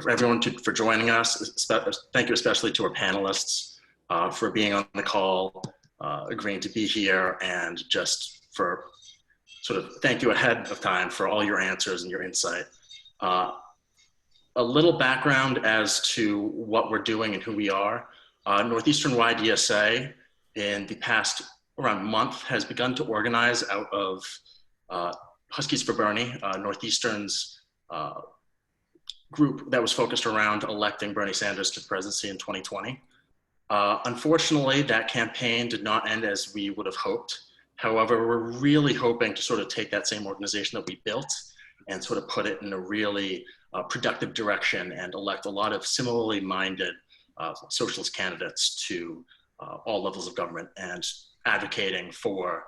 for everyone for joining us. Thank you especially to our panelists for being on the call, agreeing to be here, and just for sort of thank you ahead of time for all your answers and your insight. A little background as to what we're doing and who we are. Northeastern YDSA in the past around month has begun to organize out of Huskies for Bernie, Northeastern's group that was focused around electing Bernie Sanders to the presidency in 2020. Unfortunately, that campaign did not end as we would have hoped. However, we're really hoping to sort of take that same organization that we built and sort of put it in a really productive direction and elect a lot of similarly minded socialist candidates to all levels of government and advocating for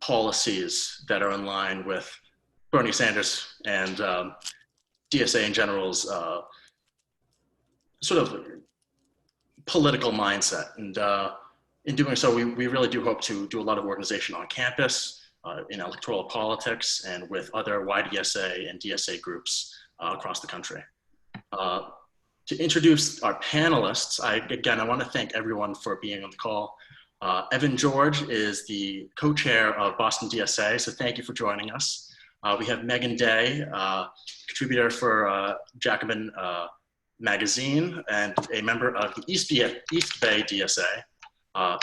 policies that are in line with Bernie Sanders and DSA in general's sort of political mindset. And in doing so, we really do hope to do a lot of organization on campus, in electoral politics, and with other YDSA and DSA groups across the country. To introduce our panelists, I want to thank everyone for being on the call. Evan George is the co-chair of Boston DSA, so thank you for joining us. We have Meagan Day, contributor for Jacobin magazine and a member of the East Bay DSA.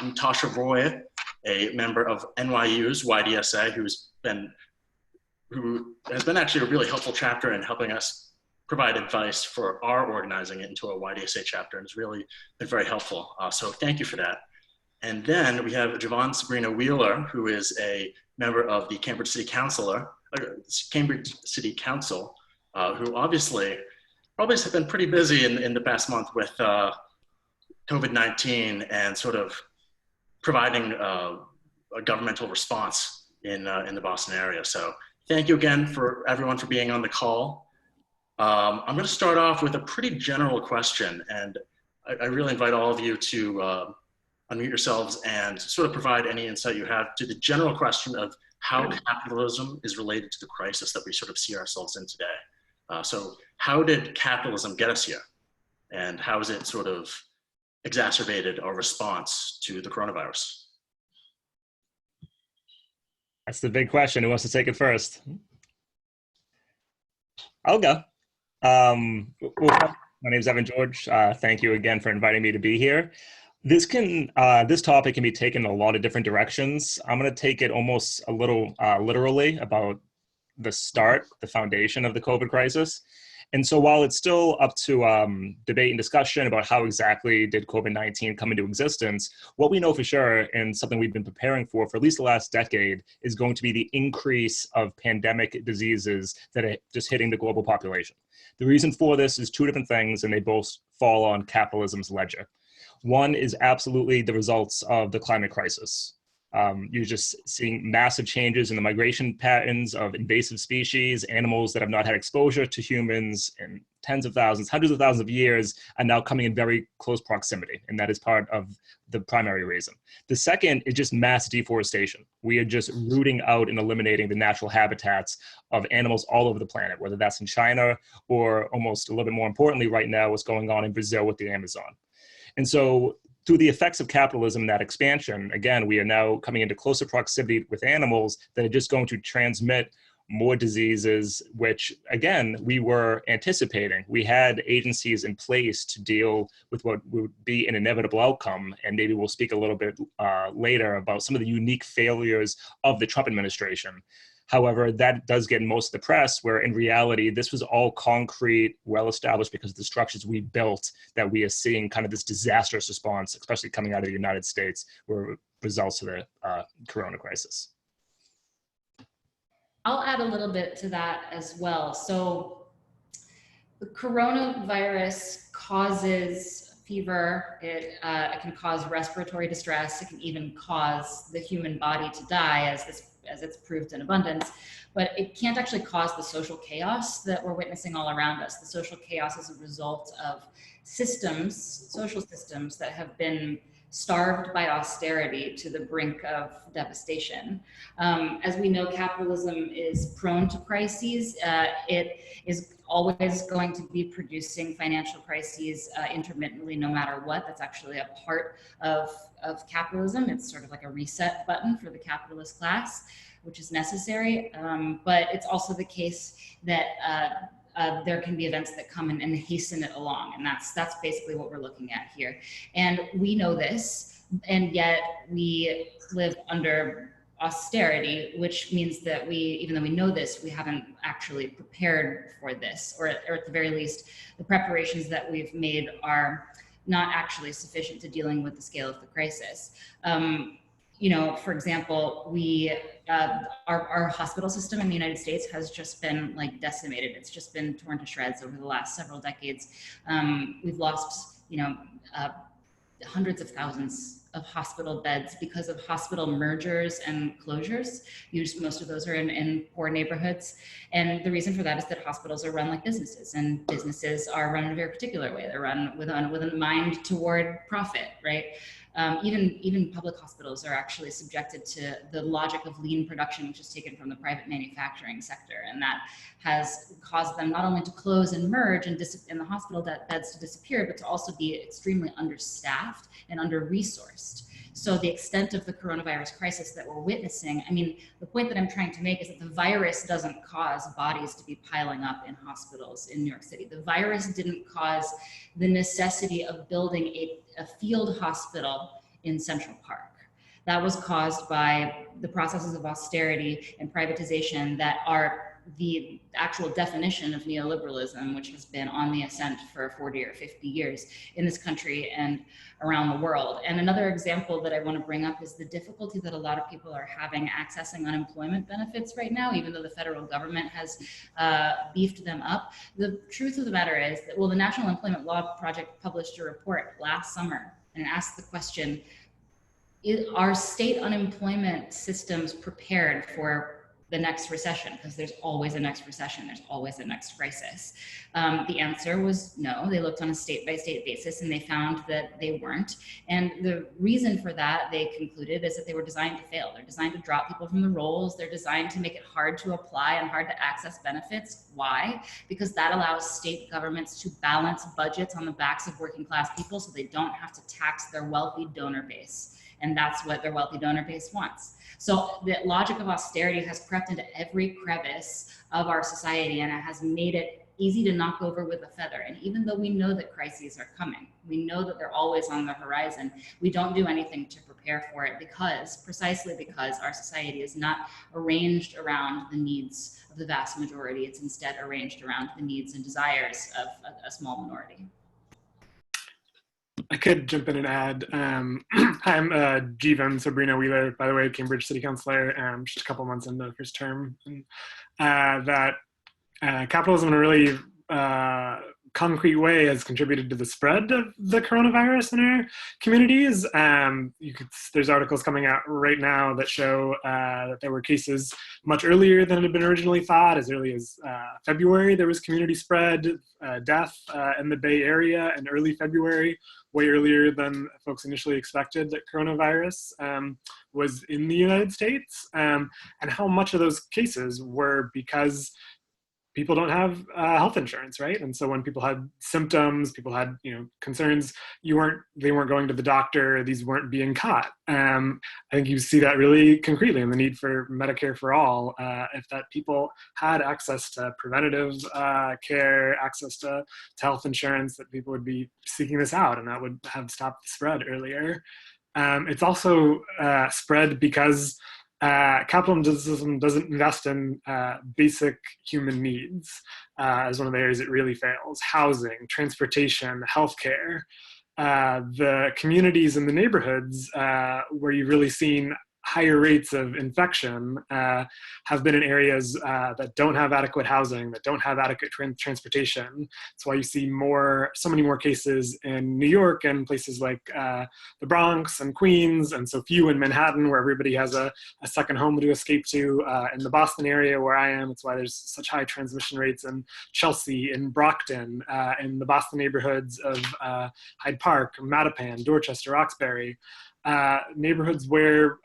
Natasha Roy, a member of NYU's YDSA, who has been actually a really helpful chapter in helping us provide advice for our organizing it into a YDSA chapter, and it's really been very helpful. So thank you for that. And then we have Jivan Sobrinho-Wheeler, who is a member of the Cambridge City Council, who obviously probably has been pretty busy in the past month with COVID-19 and sort of providing a governmental response in the Boston area. So thank you again for everyone for being on the call. I'm going to start off with a pretty general question, and I really invite all of you to unmute yourselves and sort of provide any insight you have to the general question of how capitalism is related to the crisis that we sort of see ourselves in today. So how did capitalism get us here? And how has it sort of exacerbated our response to the coronavirus? That's the big question. Who wants to take it first? I'll go. My name is Evan George. Thank you again for inviting me to be here. This topic can be taken in a lot of different directions. I'm going to take it almost a little literally about the foundation of the COVID crisis. And so while it's still up to debate and discussion about how exactly did COVID-19 come into existence, what we know for sure, and something we've been preparing for at least the last decade, is going to be the increase of pandemic diseases that are just hitting the global population. The reason for this is two different things, and they both fall on capitalism's ledger. One is absolutely the results of the climate crisis. You're just seeing massive changes in the migration patterns of invasive species, animals that have not had exposure to humans in tens of thousands, hundreds of thousands of years, are now coming in very close proximity. And that is part of the primary reason. The second is just mass deforestation. We are just rooting out and eliminating the natural habitats of animals all over the planet, whether that's in China or almost a little bit more importantly right now, what's going on in Brazil with the Amazon. And so through the effects of capitalism and that expansion, again, we are now coming into closer proximity with animals that are just going to transmit more diseases, which, again, we were anticipating. We had agencies in place to deal with what would be an inevitable outcome, and maybe we'll speak a little bit later about some of the unique failures of the Trump administration. However, that does get most of the press, where in reality, this was all concrete, well-established because of the structures we built, that we are seeing kind of this disastrous response, especially coming out of the United States, where results to the corona crisis. I'll add a little bit to that as well. So the coronavirus causes fever, it can cause respiratory distress, it can even cause the human body to die, as it's proved in abundance, but it can't actually cause the social chaos that we're witnessing all around us. The social chaos is a result of systems, social systems that have been starved by austerity to the brink of devastation. As we know, capitalism is prone to crises. It is always going to be producing financial crises intermittently, no matter what. That's actually a part of capitalism. It's sort of like a reset button for the capitalist class, which is necessary. But it's also the case that there can be events that come and hasten it along. And that's basically what we're looking at here. And we know this, and yet we live under austerity, which means that even though we know this, we haven't actually prepared for this, or at the very least, the preparations that we've made are not actually sufficient to dealing with the scale of the crisis. For example, our hospital system in the United States has just been like decimated. It's just been torn to shreds over the last several decades. We've lost, hundreds of thousands of hospital beds because of hospital mergers and closures. Most of those are in poor neighborhoods. And the reason for that is that hospitals are run like businesses, and businesses are run in a very particular way. They're run with a mind toward profit, right? Even public hospitals are actually subjected to the logic of lean production, which is taken from the private manufacturing sector. And that has caused them not only to close and merge and the hospital beds to disappear, but to also be extremely understaffed and under-resourced. So the extent of the coronavirus crisis that we're witnessing, the point that I'm trying to make is that the virus doesn't cause bodies to be piling up in hospitals in New York City. The virus didn't cause the necessity of building a field hospital in Central Park. That was caused by the processes of austerity and privatization that are the actual definition of neoliberalism, which has been on the ascent for 40 or 50 years in this country and around the world. And another example that I want to bring up is the difficulty that a lot of people are having accessing unemployment benefits right now, even though the federal government has beefed them up. The truth of the matter is that, the National Employment Law Project published a report last summer and asked the question, are state unemployment systems prepared for the next recession? Because there's always a next recession, there's always a next crisis. The answer was no. They looked on a state-by-state basis and they found that they weren't. And the reason for that, they concluded, is that they were designed to fail. They're designed to drop people from the rolls. They're designed to make it hard to apply and hard to access benefits. Why? Because that allows state governments to balance budgets on the backs of working class people so they don't have to tax their wealthy donor base. And that's what their wealthy donor base wants. So the logic of austerity has crept into every crevice of our society, and it has made it easy to knock over with a feather. And even though we know that crises are coming, we know that they're always on the horizon, we don't do anything to prepare for it precisely because our society is not arranged around the needs of the vast majority. It's instead arranged around the needs and desires of a small minority. I could jump in and add, I'm Jivan, Sobrinho-Wheeler, by the way, Cambridge City Councilor, just a couple months into the first term. And, that capitalism in a really concrete way has contributed to the spread of the coronavirus in our communities. There's articles coming out right now that show that there were cases much earlier than had been originally thought. As early as February, there was community spread, death in the Bay Area in early February, way earlier than folks initially expected that coronavirus was in the United States. And how much of those cases were because people don't have health insurance, right? And so when people had symptoms, people had concerns, they weren't going to the doctor, these weren't being caught. I think you see that really concretely in the need for Medicare for all. If that people had access to preventative care, access to health insurance, that people would be seeking this out, and that would have stopped the spread earlier. It's also spread because capitalism doesn't invest in basic human needs as one of the areas it really fails. Housing, transportation, healthcare. The communities and the neighborhoods where you've really seen higher rates of infection have been in areas that don't have adequate housing, that don't have adequate transportation. That's why you see so many more cases in New York and places like the Bronx and Queens, and so few in Manhattan, where everybody has a second home to escape to. In the Boston area where I am, it's why there's such high transmission rates in Chelsea, in Brockton, in the Boston neighborhoods of Hyde Park, Mattapan, Dorchester, Roxbury. Neighborhoods where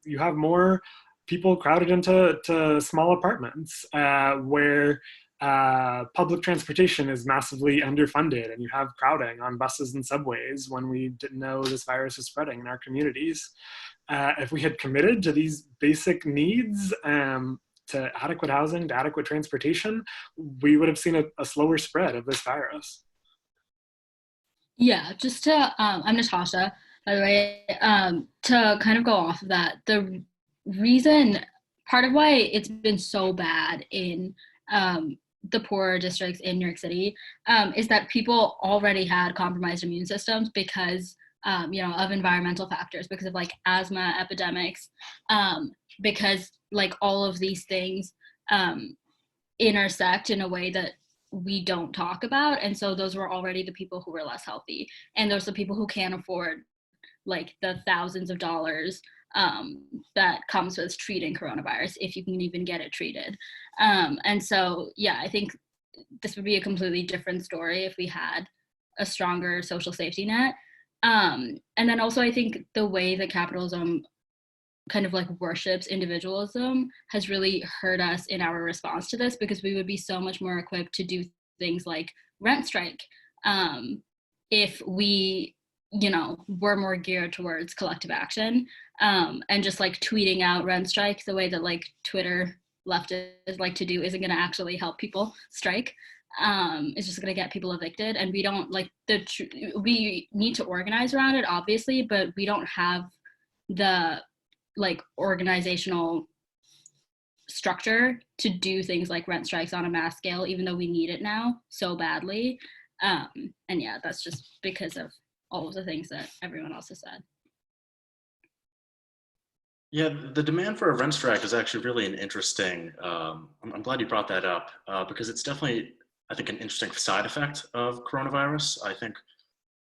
you have more people crowded into small apartments, where public transportation is massively underfunded, and you have crowding on buses and subways when we didn't know this virus was spreading in our communities. If we had committed to these basic needs, to adequate housing, to adequate transportation, we would have seen a slower spread of this virus. Yeah, just to, I'm Natasha, by the way, to kind of go off of that, the reason, part of why it's been so bad in the poorer districts in New York City is that people already had compromised immune systems because, of environmental factors, because of like asthma epidemics, because like all of these things intersect in a way that we don't talk about. And so those were already the people who were less healthy. And those are the people who can't afford like the thousands of dollars that comes with treating coronavirus, if you can even get it treated. And so, yeah, I think this would be a completely different story if we had a stronger social safety net. And then also I think the way that capitalism kind of like worships individualism has really hurt us in our response to this, because we would be so much more equipped to do things like rent strike if we were more geared towards collective action, and just like tweeting out rent strike the way that like Twitter leftists like to do isn't going to actually help people strike. It's just going to get people evicted, and we don't like we need to organize around it, obviously, but we don't have the like organizational structure to do things like rent strikes on a mass scale, even though we need it now so badly. And yeah, that's just because of all of the things that everyone else has said. Yeah, the demand for a rent strike is actually really an interesting, I'm glad you brought that up, because it's definitely, I think, an interesting side effect of coronavirus. I think,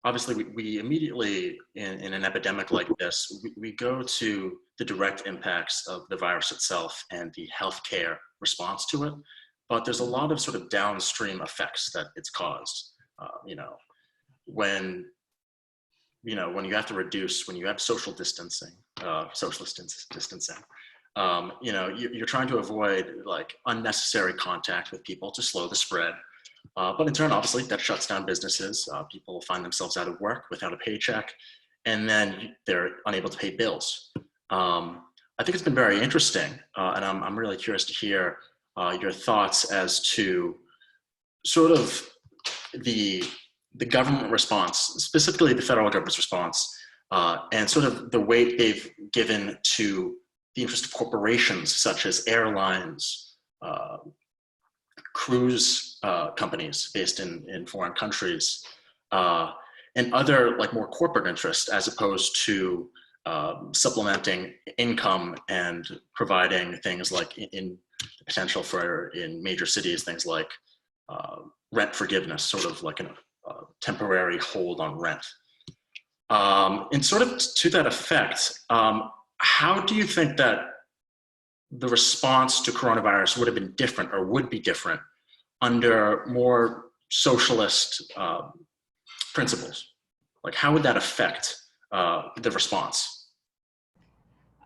obviously, we immediately, in an epidemic like this, we go to the direct impacts of the virus itself and the healthcare response to it. But there's a lot of sort of downstream effects that it's caused. When you have to reduce, when you have social distancing, socialist distancing, you're trying to avoid like unnecessary contact with people to slow the spread. But in turn, obviously, that shuts down businesses. People find themselves out of work without a paycheck, and then they're unable to pay bills. I think it's been very interesting, and I'm really curious to hear your thoughts as to sort of the government response, specifically the federal government's response, and sort of the weight they've given to the interest of corporations such as airlines, cruise companies based in foreign countries, and other like more corporate interests, as opposed to supplementing income and providing things like in the potential for in major cities, things like rent forgiveness, sort of like a temporary hold on rent. And sort of to that effect, how do you think that the response to coronavirus would have been different or would be different under more socialist principles? Like, how would that affect the response?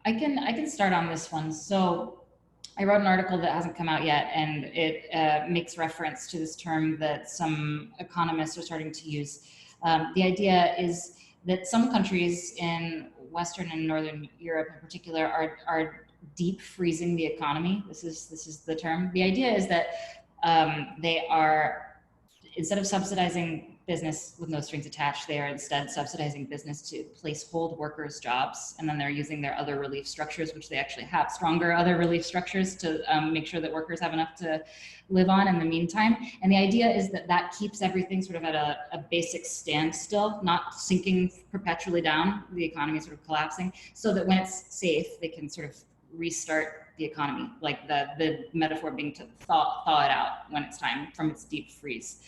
I can start on this one. So I wrote an article that hasn't come out yet, and it makes reference to this term that some economists are starting to use. The idea is that some countries in Western and Northern Europe in particular are deep freezing the economy. This is the term. The idea is that they are, instead of subsidizing business with no strings attached. They are instead subsidizing business to place hold workers' jobs, and then they're using their other relief structures, which they actually have stronger other relief structures to make sure that workers have enough to live on in the meantime. And the idea is that that keeps everything sort of at a basic standstill, not sinking perpetually down, the economy sort of collapsing, so that when it's safe, they can sort of restart the economy, like the metaphor being to thaw it out when it's time from its deep freeze.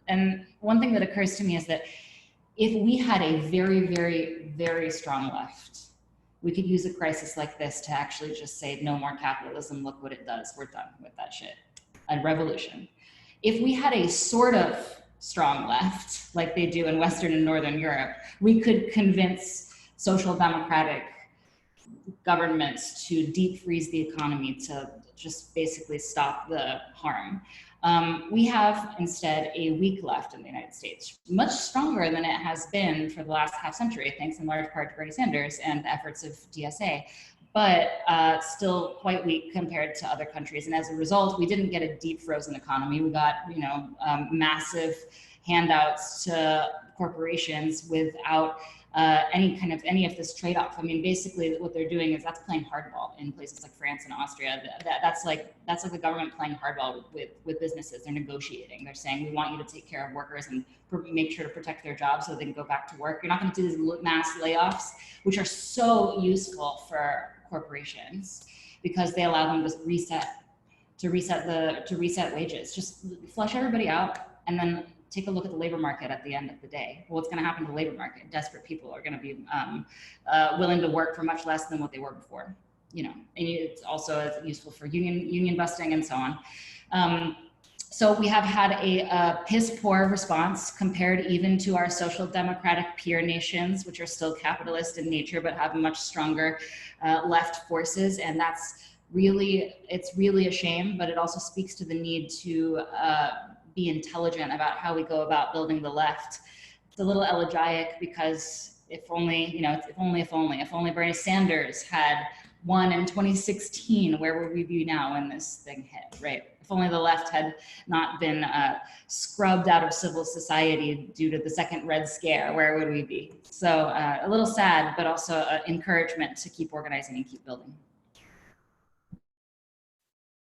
And one thing that occurs to me is that if we had a very, very, very strong left, we could use a crisis like this to actually just say, no more capitalism, look what it does, we're done with that shit. A revolution. If we had a sort of strong left, like they do in Western and Northern Europe, we could convince social democratic governments to deep freeze the economy to just basically stop the harm. We have instead a weak left in the United States, much stronger than it has been for the last half century, thanks in large part to Bernie Sanders and the efforts of DSA, but still quite weak compared to other countries. And as a result, we didn't get a deep frozen economy. We got, massive handouts to corporations without any of this trade-off. I mean, basically what they're doing is that's playing hardball in places like France and Austria. That's like the government playing hardball with businesses. They're negotiating. They're saying, we want you to take care of workers and make sure to protect their jobs so they can go back to work. You're not going to do these mass layoffs, which are so useful for corporations because they allow them to reset wages. Just flush everybody out and then take a look at the labor market at the end of the day. What's going to happen to the labor market? Desperate people are going to be willing to work for much less than what they were before. And it's also useful for union busting and so on. So we have had a piss poor response compared even to our social democratic peer nations, which are still capitalist in nature but have much stronger left forces, and it's really a shame. But it also speaks to the need to be intelligent about how we go about building the left. It's a little elegiac because if only Bernie Sanders had won in 2016, where would we be now when this thing hit, right? If only the left had not been scrubbed out of civil society due to the second Red Scare, where would we be? So a little sad, but also encouragement to keep organizing and keep building.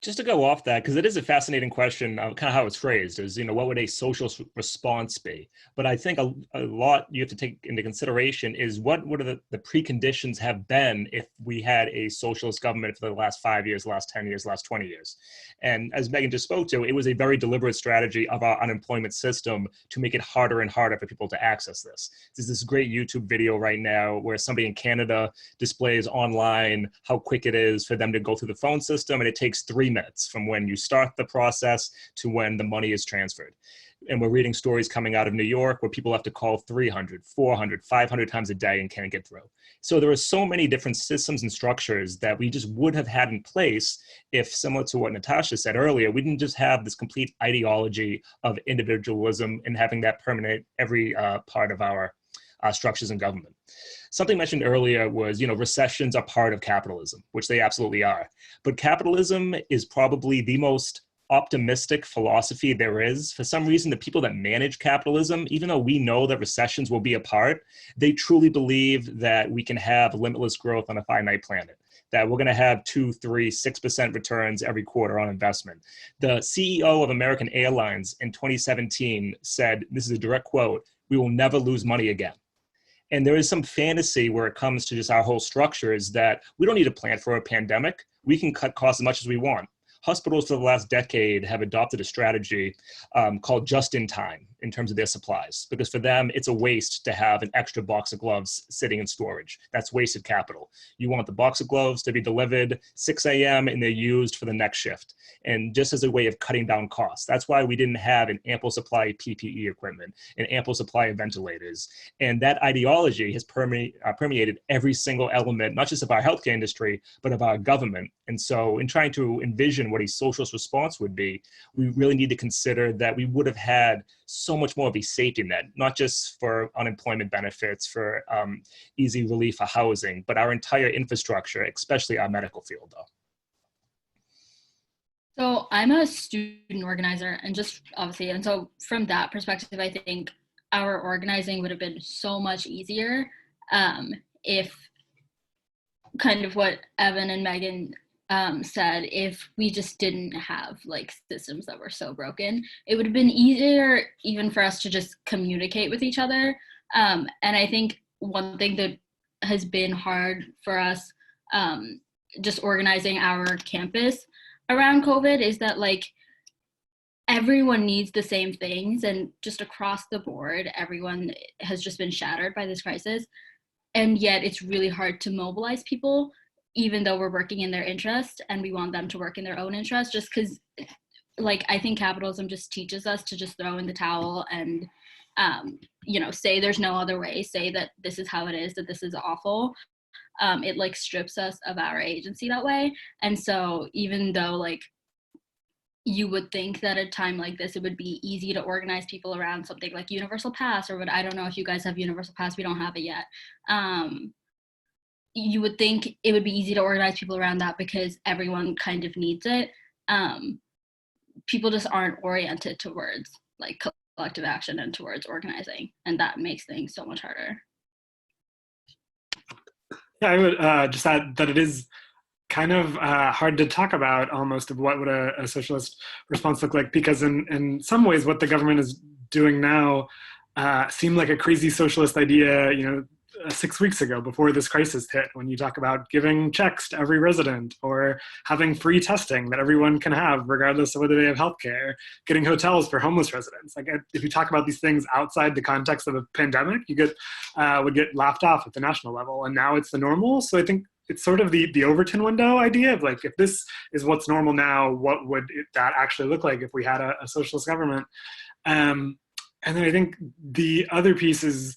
Just to go off that, because it is a fascinating question, kind of how it's phrased, is, what would a socialist response be? But I think a lot you have to take into consideration is what are the preconditions have been if we had a socialist government for the last 5 years, last 10 years, last 20 years. And as Meagan just spoke to, it was a very deliberate strategy of our unemployment system to make it harder and harder for people to access this. There's this great YouTube video right now where somebody in Canada displays online how quick it is for them to go through the phone system, and it takes 3 minutes from when you start the process to when the money is transferred. And we're reading stories coming out of New York where people have to call 300, 400, 500 times a day and can't get through. So there are so many different systems and structures that we just would have had in place if, similar to what Natasha said earlier, we didn't just have this complete ideology of individualism and having that permeate every part of our structures in government. Something mentioned earlier was, recessions are part of capitalism, which they absolutely are. But capitalism is probably the most optimistic philosophy there is. For some reason, the people that manage capitalism, even though we know that recessions will be a part, they truly believe that we can have limitless growth on a finite planet, that we're going to have 2, 3, 6% returns every quarter on investment. The CEO of American Airlines in 2017 said, this is a direct quote, "We will never lose money again." And there is some fantasy where it comes to just our whole structures that we don't need to plan for a pandemic. We can cut costs as much as we want. Hospitals for the last decade have adopted a strategy called just-in-time in terms of their supplies, because for them, it's a waste to have an extra box of gloves sitting in storage. That's wasted capital. You want the box of gloves to be delivered 6 a.m. and they're used for the next shift. And just as a way of cutting down costs. That's why we didn't have an ample supply of PPE equipment, an ample supply of ventilators. And that ideology has permeated every single element, not just of our healthcare industry, but of our government. And so in trying to envision what a socialist response would be, we really need to consider that we would have had so much more of a safety net, not just for unemployment benefits, for easy relief for housing, but our entire infrastructure, especially our medical field, though. So I'm a student organizer, and just obviously, and so from that perspective, I think our organizing would have been so much easier if kind of what Evan and Megan said, if we just didn't have like systems that were so broken. It would have been easier even for us to just communicate with each other. And I think one thing that has been hard for us just organizing our campus around COVID is that like everyone needs the same things, and just across the board, everyone has just been shattered by this crisis. And yet it's really hard to mobilize people, even though we're working in their interest and we want them to work in their own interest, just because like I think capitalism just teaches us to just throw in the towel and you know, say there's no other way, say that this is how it is, that this is awful. It like strips us of our agency that way. And so even though like you would think that at a time like this, it would be easy to organize people around something like Universal Pass, or what, I don't know if you guys have Universal Pass, we don't have it yet. You would think it would be easy to organize people around that because everyone kind of needs it. People just aren't oriented towards like collective action and towards organizing, and that makes things so much harder. Yeah, I would just add that it is kind of hard to talk about almost of what would a socialist response look like, because in some ways what the government is doing now seemed like a crazy socialist idea, you know, 6 weeks ago before this crisis hit, when you talk about giving checks to every resident or having free testing that everyone can have regardless of whether they have healthcare, getting hotels for homeless residents. Like if you talk about these things outside the context of a pandemic, you would get laughed off at the national level, and now it's the normal. So I think it's sort of the Overton window idea of like, if this is what's normal now, what would that actually look like if we had a socialist government? And then I think the other piece is,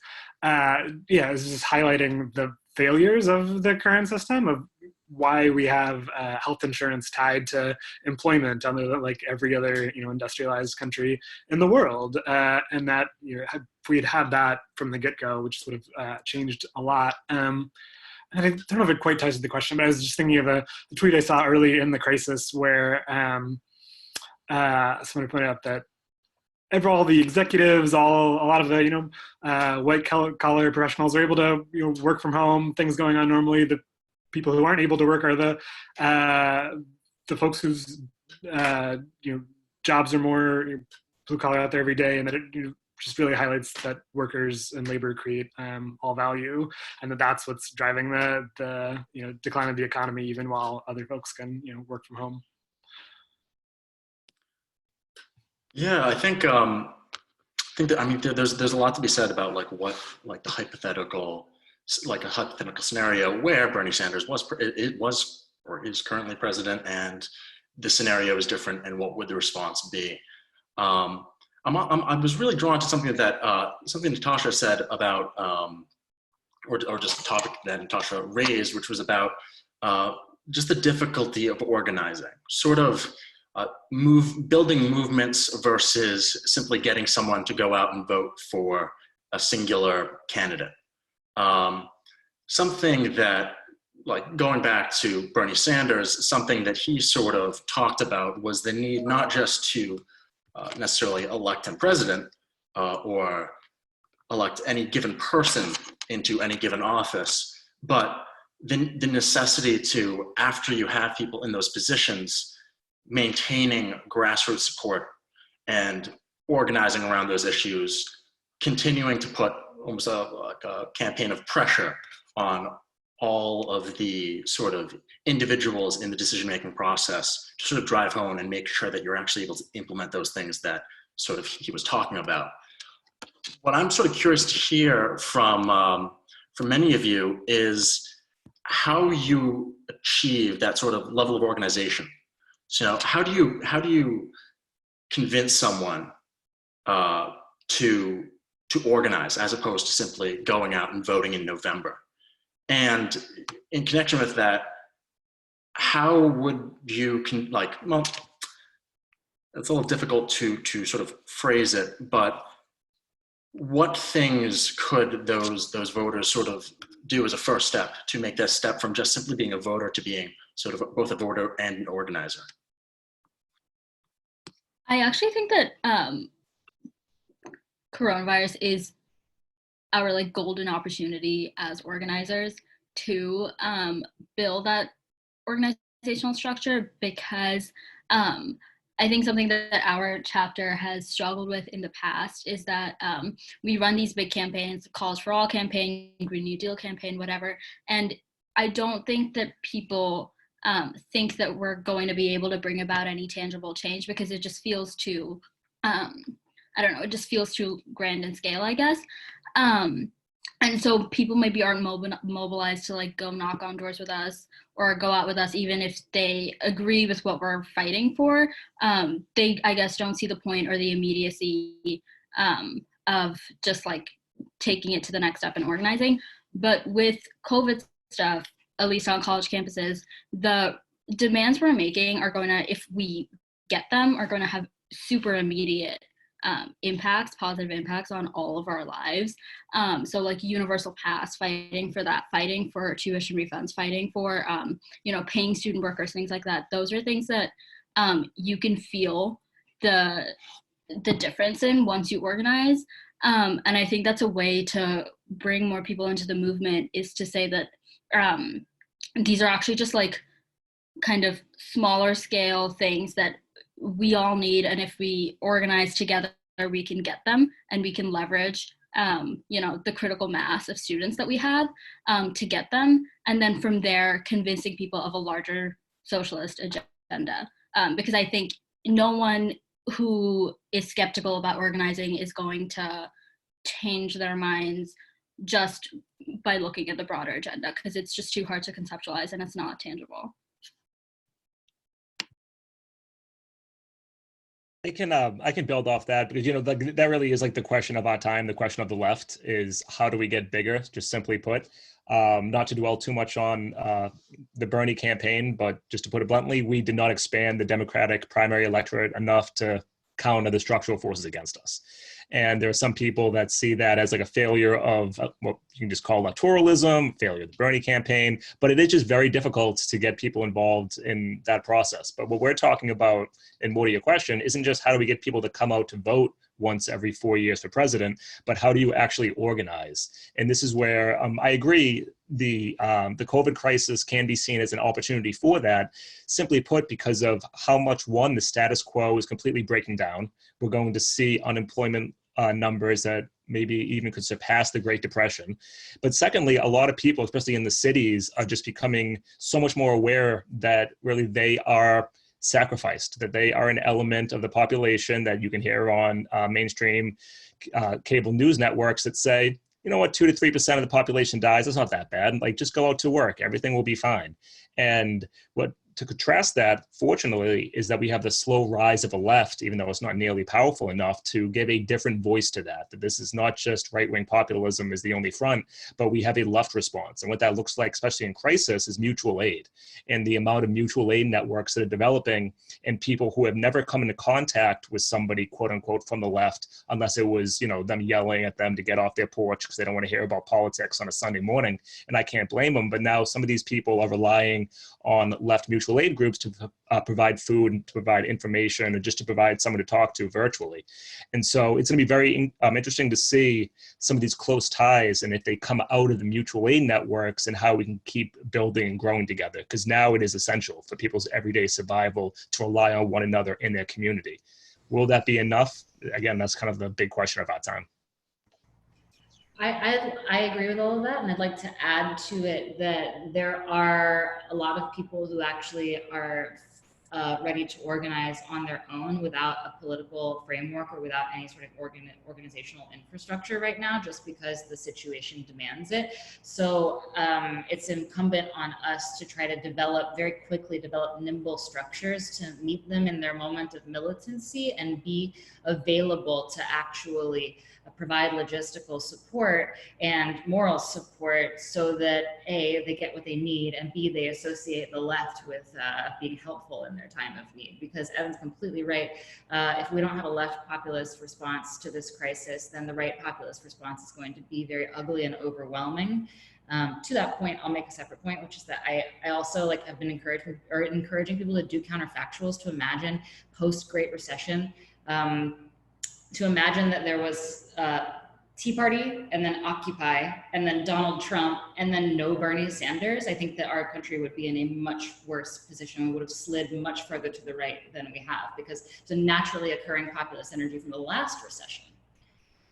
is just highlighting the failures of the current system, of why we have health insurance tied to employment, under like every other, you know, industrialized country in the world, and that, you know, if we had had that from the get-go, we just would have changed a lot. And I don't know if it quite ties to the question, but I was just thinking of a tweet I saw early in the crisis where somebody pointed out that all the executives, a lot of the, you know, white collar professionals are able to, you know, work from home, things going on normally. The people who aren't able to work are the folks whose you know, jobs are more blue collar out there every day, and that it, you know, just really highlights that workers and labor create all value, and that's what's driving the you know, decline of the economy, even while other folks can, you know, work from home. Yeah, I think that, I mean, there's a lot to be said about like what, like the hypothetical, like a hypothetical scenario where Bernie Sanders was or is currently president, and the scenario is different, and what would the response be? I was really drawn to something that something Natasha said about, or just a topic that Natasha raised, which was about just the difficulty of organizing, sort of building movements versus simply getting someone to go out and vote for a singular candidate. Something that, like going back to Bernie Sanders, something that he sort of talked about was the need not just to necessarily elect him president or elect any given person into any given office, but the necessity to, after you have people in those positions, maintaining grassroots support and organizing around those issues, continuing to put almost like a campaign of pressure on all of the sort of individuals in the decision-making process to sort of drive home and make sure that you're actually able to implement those things that sort of he was talking about. What I'm sort of curious to hear from many of you is how you achieve that sort of level of organization. So how do you convince someone to organize, as opposed to simply going out and voting in November? And in connection with that, how would you well, it's a little difficult to sort of phrase it, but what things could those voters sort of do as a first step to make that step from just simply being a voter to being sort of both a voter and an organizer? I actually think that coronavirus is our like golden opportunity as organizers to build that organizational structure, because I think something that our chapter has struggled with in the past is that we run these big campaigns, Calls for All campaign, Green New Deal campaign, whatever, and I don't think that people think that we're going to be able to bring about any tangible change, because it just feels too, I don't know, it just feels too grand in scale, I guess. And so people maybe aren't mobilized to like go knock on doors with us or go out with us, even if they agree with what we're fighting for. They, I guess, don't see the point or the immediacy of just like taking it to the next step and organizing. But with COVID stuff, at least on college campuses, the demands we're making are going to, if we get them, are going to have super immediate impacts, positive impacts on all of our lives. So like universal pass, fighting for that, fighting for tuition refunds, fighting for, paying student workers, things like that. Those are things that you can feel the difference in once you organize. And I think that's a way to bring more people into the movement, is to say that these are actually just like kind of smaller scale things that we all need, and if we organize together, we can get them, and we can leverage the critical mass of students that we have to get them, and then from there convincing people of a larger socialist agenda, because I think no one who is skeptical about organizing is going to change their minds just by looking at the broader agenda, because it's just too hard to conceptualize and it's not tangible. I can build off that, because that really is like the question of our time. The question of the left is, how do we get bigger? Just simply put, not to dwell too much on the Bernie campaign, but just to put it bluntly, we did not expand the Democratic primary electorate enough to counter the structural forces against us. And there are some people that see that as like a failure of what you can just call electoralism, failure of the Bernie campaign, but it is just very difficult to get people involved in that process. But what we're talking about, and more to your question, isn't just how do we get people to come out to vote once every 4 years for president, but how do you actually organize? And this is where I agree the COVID crisis can be seen as an opportunity for that, simply put, because of how much, one, the status quo is completely breaking down. We're going to see unemployment numbers that maybe even could surpass the Great Depression. But secondly, a lot of people, especially in the cities, are just becoming so much more aware that really they are sacrificed, that they are an element of the population that you can hear on mainstream cable news networks that say, you know what, 2 to 3% of the population dies. It's not that bad. Like, just go out to work. Everything will be fine. And what to contrast that, fortunately, is that we have the slow rise of a left, even though it's not nearly powerful enough to give a different voice to that. That this is not just right-wing populism is the only front, but we have a left response. And what that looks like, especially in crisis, is mutual aid. And the amount of mutual aid networks that are developing, and people who have never come into contact with somebody, quote unquote, from the left, unless it was, them yelling at them to get off their porch because they don't want to hear about politics on a Sunday morning. And I can't blame them. But now some of these people are relying on left mutual aid groups to provide food and to provide information and just to provide someone to talk to virtually. And so it's going to be very interesting to see some of these close ties, and if they come out of the mutual aid networks, and how we can keep building and growing together, because now it is essential for people's everyday survival to rely on one another in their community. Will that be enough? Again, that's kind of the big question of our time. I agree with all of that, and I'd like to add to it that there are a lot of people who actually are ready to organize on their own without a political framework or without any sort of organizational infrastructure right now, just because the situation demands it. So it's incumbent on us to try to very quickly develop nimble structures to meet them in their moment of militancy and be available to actually provide logistical support and moral support, so that A, they get what they need, and B, they associate the left with being helpful in their time of need. Because Evan's completely right. If we don't have a left populist response to this crisis, then the right populist response is going to be very ugly and overwhelming. To that point, I'll make a separate point, which is that I also like have been encouraging people to do counterfactuals, to imagine post-Great Recession, to imagine that there was Tea Party and then Occupy and then Donald Trump and then no Bernie Sanders. I think that our country would be in a much worse position. We would have slid much further to the right than we have, because it's a naturally occurring populist energy from the last recession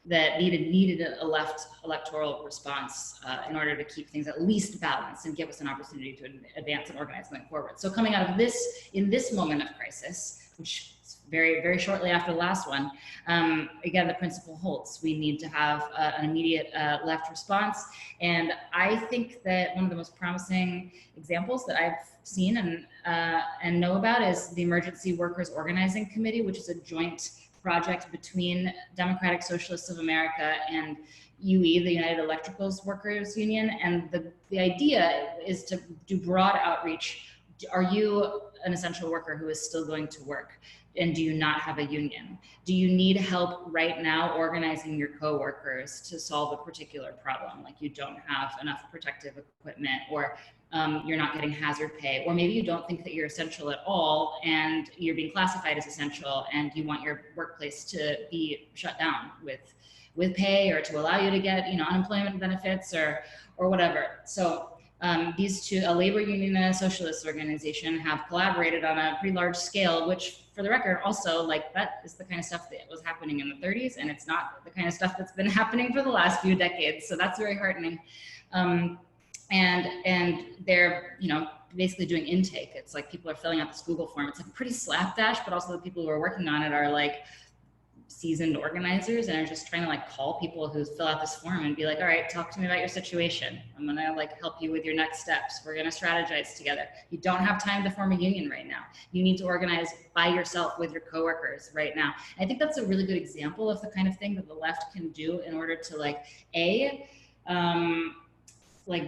that needed a left electoral response in order to keep things at least balanced and give us an opportunity to advance and organize going forward. So coming out of this, in this moment of crisis, which is very, very shortly after the last one, again, the principle holds. We need to have an immediate left response. And I think that one of the most promising examples that I've seen and know about is the Emergency Workers Organizing Committee, which is a joint project between Democratic Socialists of America and UE, the United Electricals Workers Union. And the idea is to do broad outreach. Are you an essential worker who is still going to work? And do you not have a union? Do you need help right now organizing your coworkers to solve a particular problem? Like you don't have enough protective equipment, or you're not getting hazard pay, or maybe you don't think that you're essential at all and you're being classified as essential and you want your workplace to be shut down with pay, or to allow you to get, unemployment benefits or whatever. So these two, a labor union and a socialist organization, have collaborated on a pretty large scale, which for the record, also like that is the kind of stuff that was happening in the 30s, and it's not the kind of stuff that's been happening for the last few decades. So that's very heartening. And they're, basically doing intake. It's like people are filling out this Google form. It's like pretty slapdash, but also the people who are working on it are like seasoned organizers and are just trying to like call people who fill out this form and be like, all right, talk to me about your situation. I'm gonna like help you with your next steps. We're gonna strategize together. You don't have time to form a union right now. You need to organize by yourself with your coworkers right now. I think that's a really good example of the kind of thing that the left can do in order to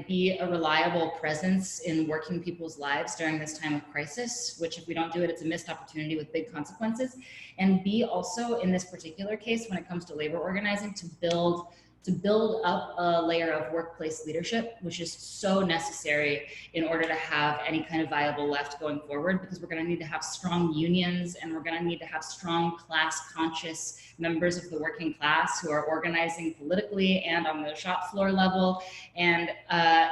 be a reliable presence in working people's lives during this time of crisis, which if we don't do it, it's a missed opportunity with big consequences. And B, also in this particular case, when it comes to labor organizing, to build up a layer of workplace leadership, which is so necessary in order to have any kind of viable left going forward, because we're gonna need to have strong unions and we're gonna need to have strong class-conscious members of the working class who are organizing politically and on the shop floor level. And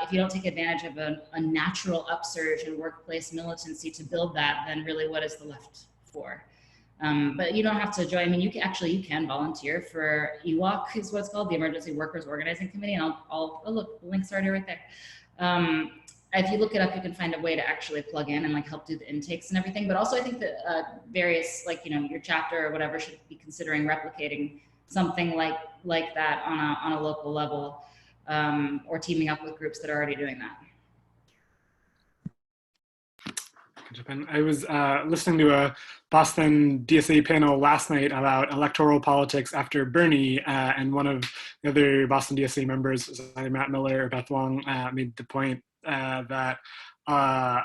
if you don't take advantage of a natural upsurge in workplace militancy to build that, then really what is the left for? But you don't have to join. I mean, you can volunteer for EWOC, is what it's called, the Emergency Workers Organizing Committee, and I'll look, the link's already right there. If you look it up, you can find a way to actually plug in and like help do the intakes and everything. But also I think that various, your chapter or whatever should be considering replicating something like that on a local level, or teaming up with groups that are already doing that. I was listening to a Boston DSA panel last night about electoral politics after Bernie, and one of the other Boston DSA members, either Matt Miller or Beth Wong, made the point that a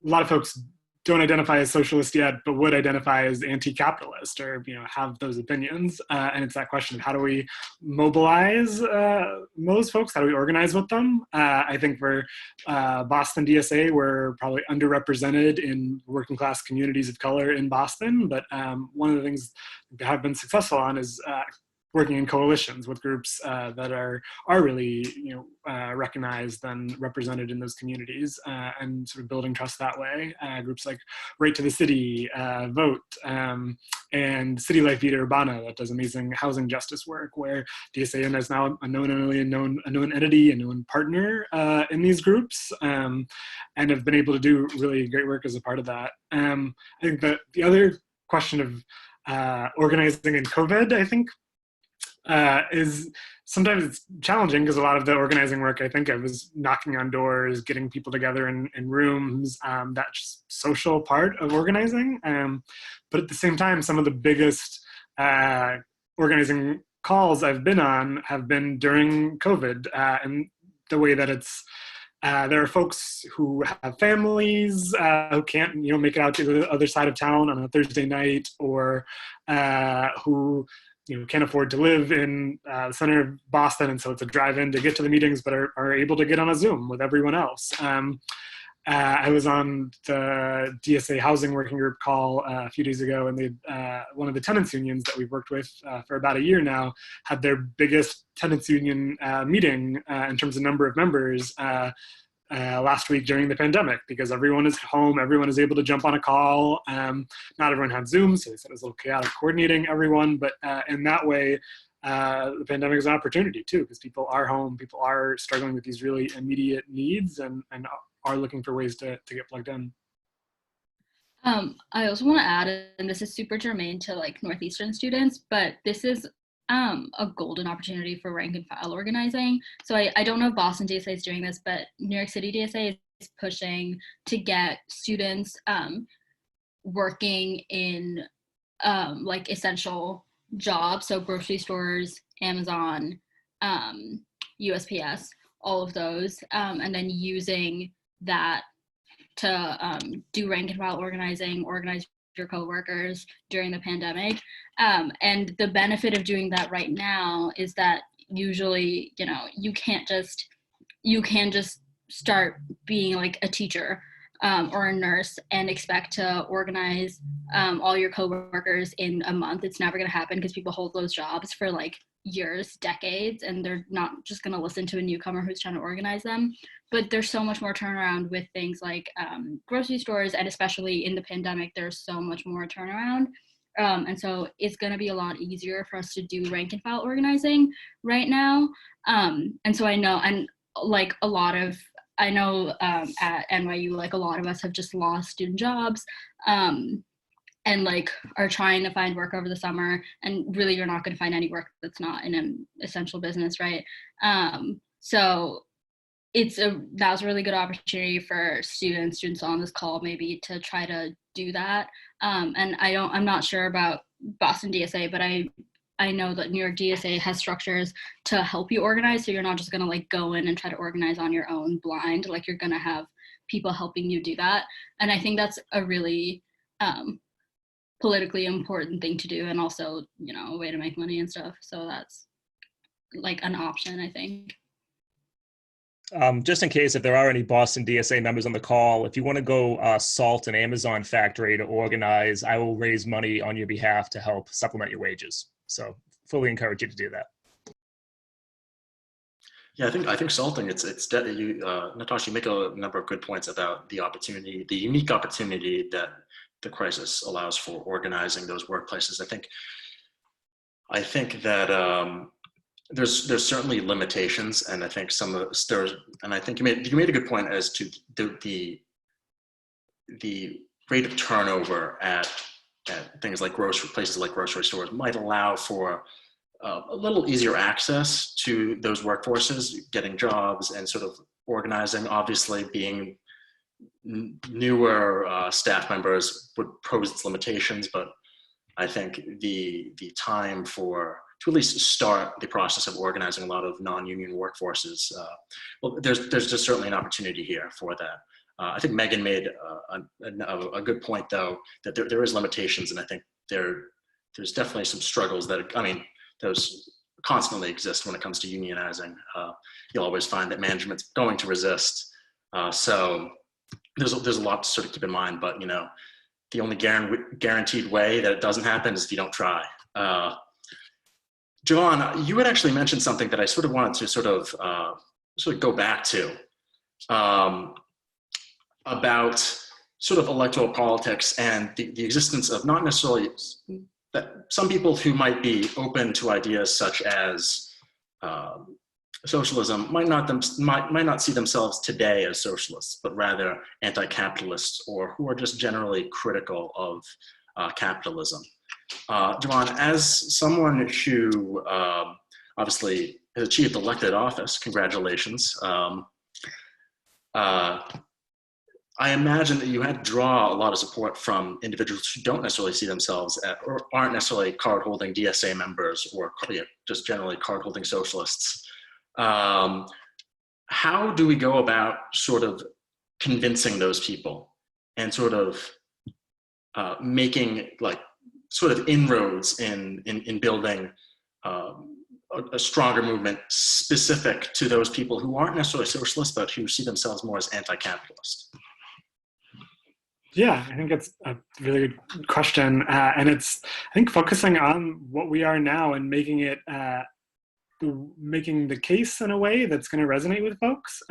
lot of folks don't identify as socialist yet, but would identify as anti-capitalist, or have those opinions. And it's that question of how do we mobilize those folks? How do we organize with them? I think for Boston DSA, we're probably underrepresented in working class communities of color in Boston. But one of the things that have been successful on is working in coalitions with groups that are really recognized and represented in those communities, and sort of building trust that way. Groups like Right to the City, Vote, and City Life Vida Urbana that does amazing housing justice work, where DSA is now a known entity, a known partner in these groups, and have been able to do really great work as a part of that. I think that the other question of organizing in COVID, I think, is sometimes it's challenging, because a lot of the organizing work I think of is knocking on doors, getting people together in rooms, that just social part of organizing. But at the same time, some of the biggest organizing calls I've been on have been during COVID, and the way that it's There are folks who have families who can't, make it out to the other side of town on a Thursday night, or who can't afford to live in the center of Boston, and so it's a drive-in to get to the meetings, but are able to get on a Zoom with everyone else. I was on the DSA housing working group call a few days ago, and one of the tenants unions that we've worked with for about a year now had their biggest tenants union meeting in terms of number of members last week during the pandemic, because everyone is home, everyone is able to jump on a call. Not everyone had Zoom, so they said it was a little chaotic coordinating everyone, but in that way, the pandemic is an opportunity too, because people are home, people are struggling with these really immediate needs, and are looking for ways to get plugged in. I also want to add, and this is super germane to like Northeastern students, but this is a golden opportunity for rank and file organizing. So I don't know if Boston DSA is doing this, but New York City DSA is pushing to get students working in like essential jobs, so grocery stores, Amazon, USPS, all of those, and then using that to do rank and file organizing, organize your coworkers during the pandemic. And the benefit of doing that right now is that usually, you can just start being like a teacher or a nurse and expect to organize all your coworkers in a month. It's never going to happen, because people hold those jobs for like years, decades, and they're not just going to listen to a newcomer who's trying to organize them. But there's so much more turnaround with things like grocery stores, and especially in the pandemic, there's so much more turnaround. And so it's going to be a lot easier for us to do rank and file organizing right now. And so I know, and like I know at NYU, like a lot of us have just lost student jobs and like are trying to find work over the summer, and really you're not going to find any work that's not in an essential business, right? So that was a really good opportunity for students on this call maybe to try to do that. And I'm not sure about Boston DSA, but I know that New York DSA has structures to help you organize. So you're not just going to like go in and try to organize on your own blind, like you're going to have people helping you do that. And I think that's a really politically important thing to do, and also, a way to make money and stuff. So that's like an option, I think. Just in case if there are any Boston DSA members on the call, if you want to go salt an Amazon factory to organize, I will raise money on your behalf to help supplement your wages. So fully encourage you to do that. Yeah, I think salting, it's Natasha, you make a number of good points about the opportunity, the unique opportunity that the crisis allows for organizing those workplaces. I think that there's certainly limitations, and I think I think you made a good point as to the rate of turnover at things like places like grocery stores might allow for a little easier access to those workforces, getting jobs and sort of organizing. Obviously, being newer staff members would pose its limitations, but I think the time to at least start the process of organizing a lot of non-union workforces, there's just certainly an opportunity here for that. I think Meagan made a good point, though, that there is limitations, and I think there's definitely some struggles those constantly exist when it comes to unionizing. You'll always find that management's going to resist. So there's a lot to sort of keep in mind, but the only guaranteed way that it doesn't happen is if you don't try. Jivan, you had actually mentioned something that I sort of wanted to sort of go back to about sort of electoral politics and the existence of not necessarily that some people who might be open to ideas such as socialism might not see themselves today as socialists, but rather anti-capitalists, or who are just generally critical of capitalism. Jivan, as someone who obviously has achieved elected office, congratulations. I imagine that you had to draw a lot of support from individuals who don't necessarily see themselves or aren't necessarily card-holding DSA members, or just generally card-holding socialists. how do we go about sort of convincing those people and sort of making like sort of inroads in building a stronger movement specific to those people who aren't necessarily socialists, but who see themselves more as anti-capitalist? Yeah, I think it's a really good question. And it's, I think, focusing on what we are now and making it, making the case in a way that's going to resonate with folks.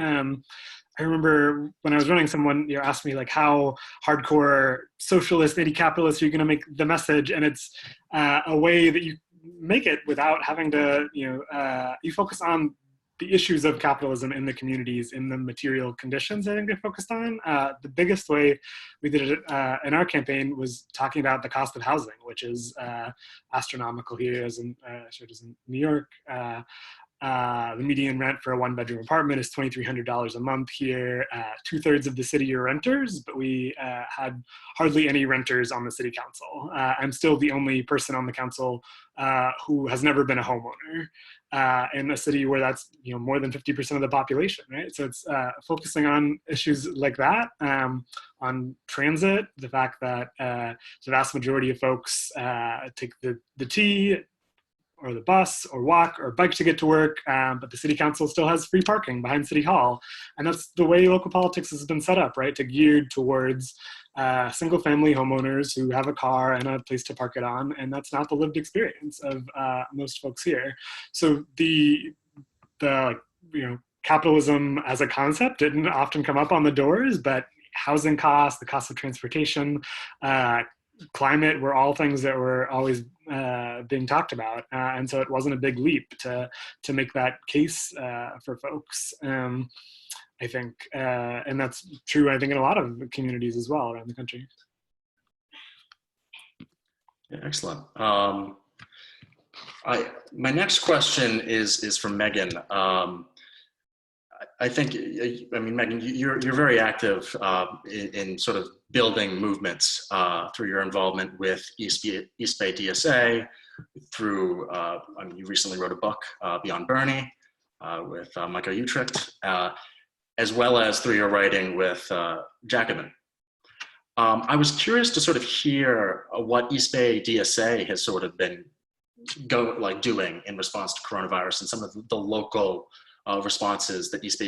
I remember when I was running, someone asked me like, how hardcore socialist, anti-capitalist are you going to make the message? And it's a way that you make it without having to, you focus on the issues of capitalism in the communities, in the material conditions I think they focused on. The biggest way we did it in our campaign was talking about the cost of housing, which is astronomical here, as in New York. The median rent for a one-bedroom apartment is $2,300 a month here. 2/3 of the city are renters, but we had hardly any renters on the city council. I'm still the only person on the council who has never been a homeowner in a city where that's more than 50% of the population, right? So it's focusing on issues like that, on transit, the fact that the vast majority of folks take the T or the bus or walk or bike to get to work, but the city council still has free parking behind City Hall. And that's the way local politics has been set up, right? To geared towards single family homeowners who have a car and a place to park it on. And that's not the lived experience of most folks here. So the capitalism as a concept didn't often come up on the doors, but housing costs, the cost of transportation, climate were all things that were always being talked about, and so it wasn't a big leap to make that case for folks. I think, and that's true, I think, in a lot of communities as well around the country. Yeah, excellent. My next question is from Meagan. I think, I mean, Meagan, you're very active in sort of building movements through your involvement with East Bay DSA, through, I mean, you recently wrote a book, Beyond Bernie, with Michael Utrecht, as well as through your writing with Jacobin. I was curious to sort of hear what East Bay DSA has sort of been doing in response to coronavirus and some of the local responses that East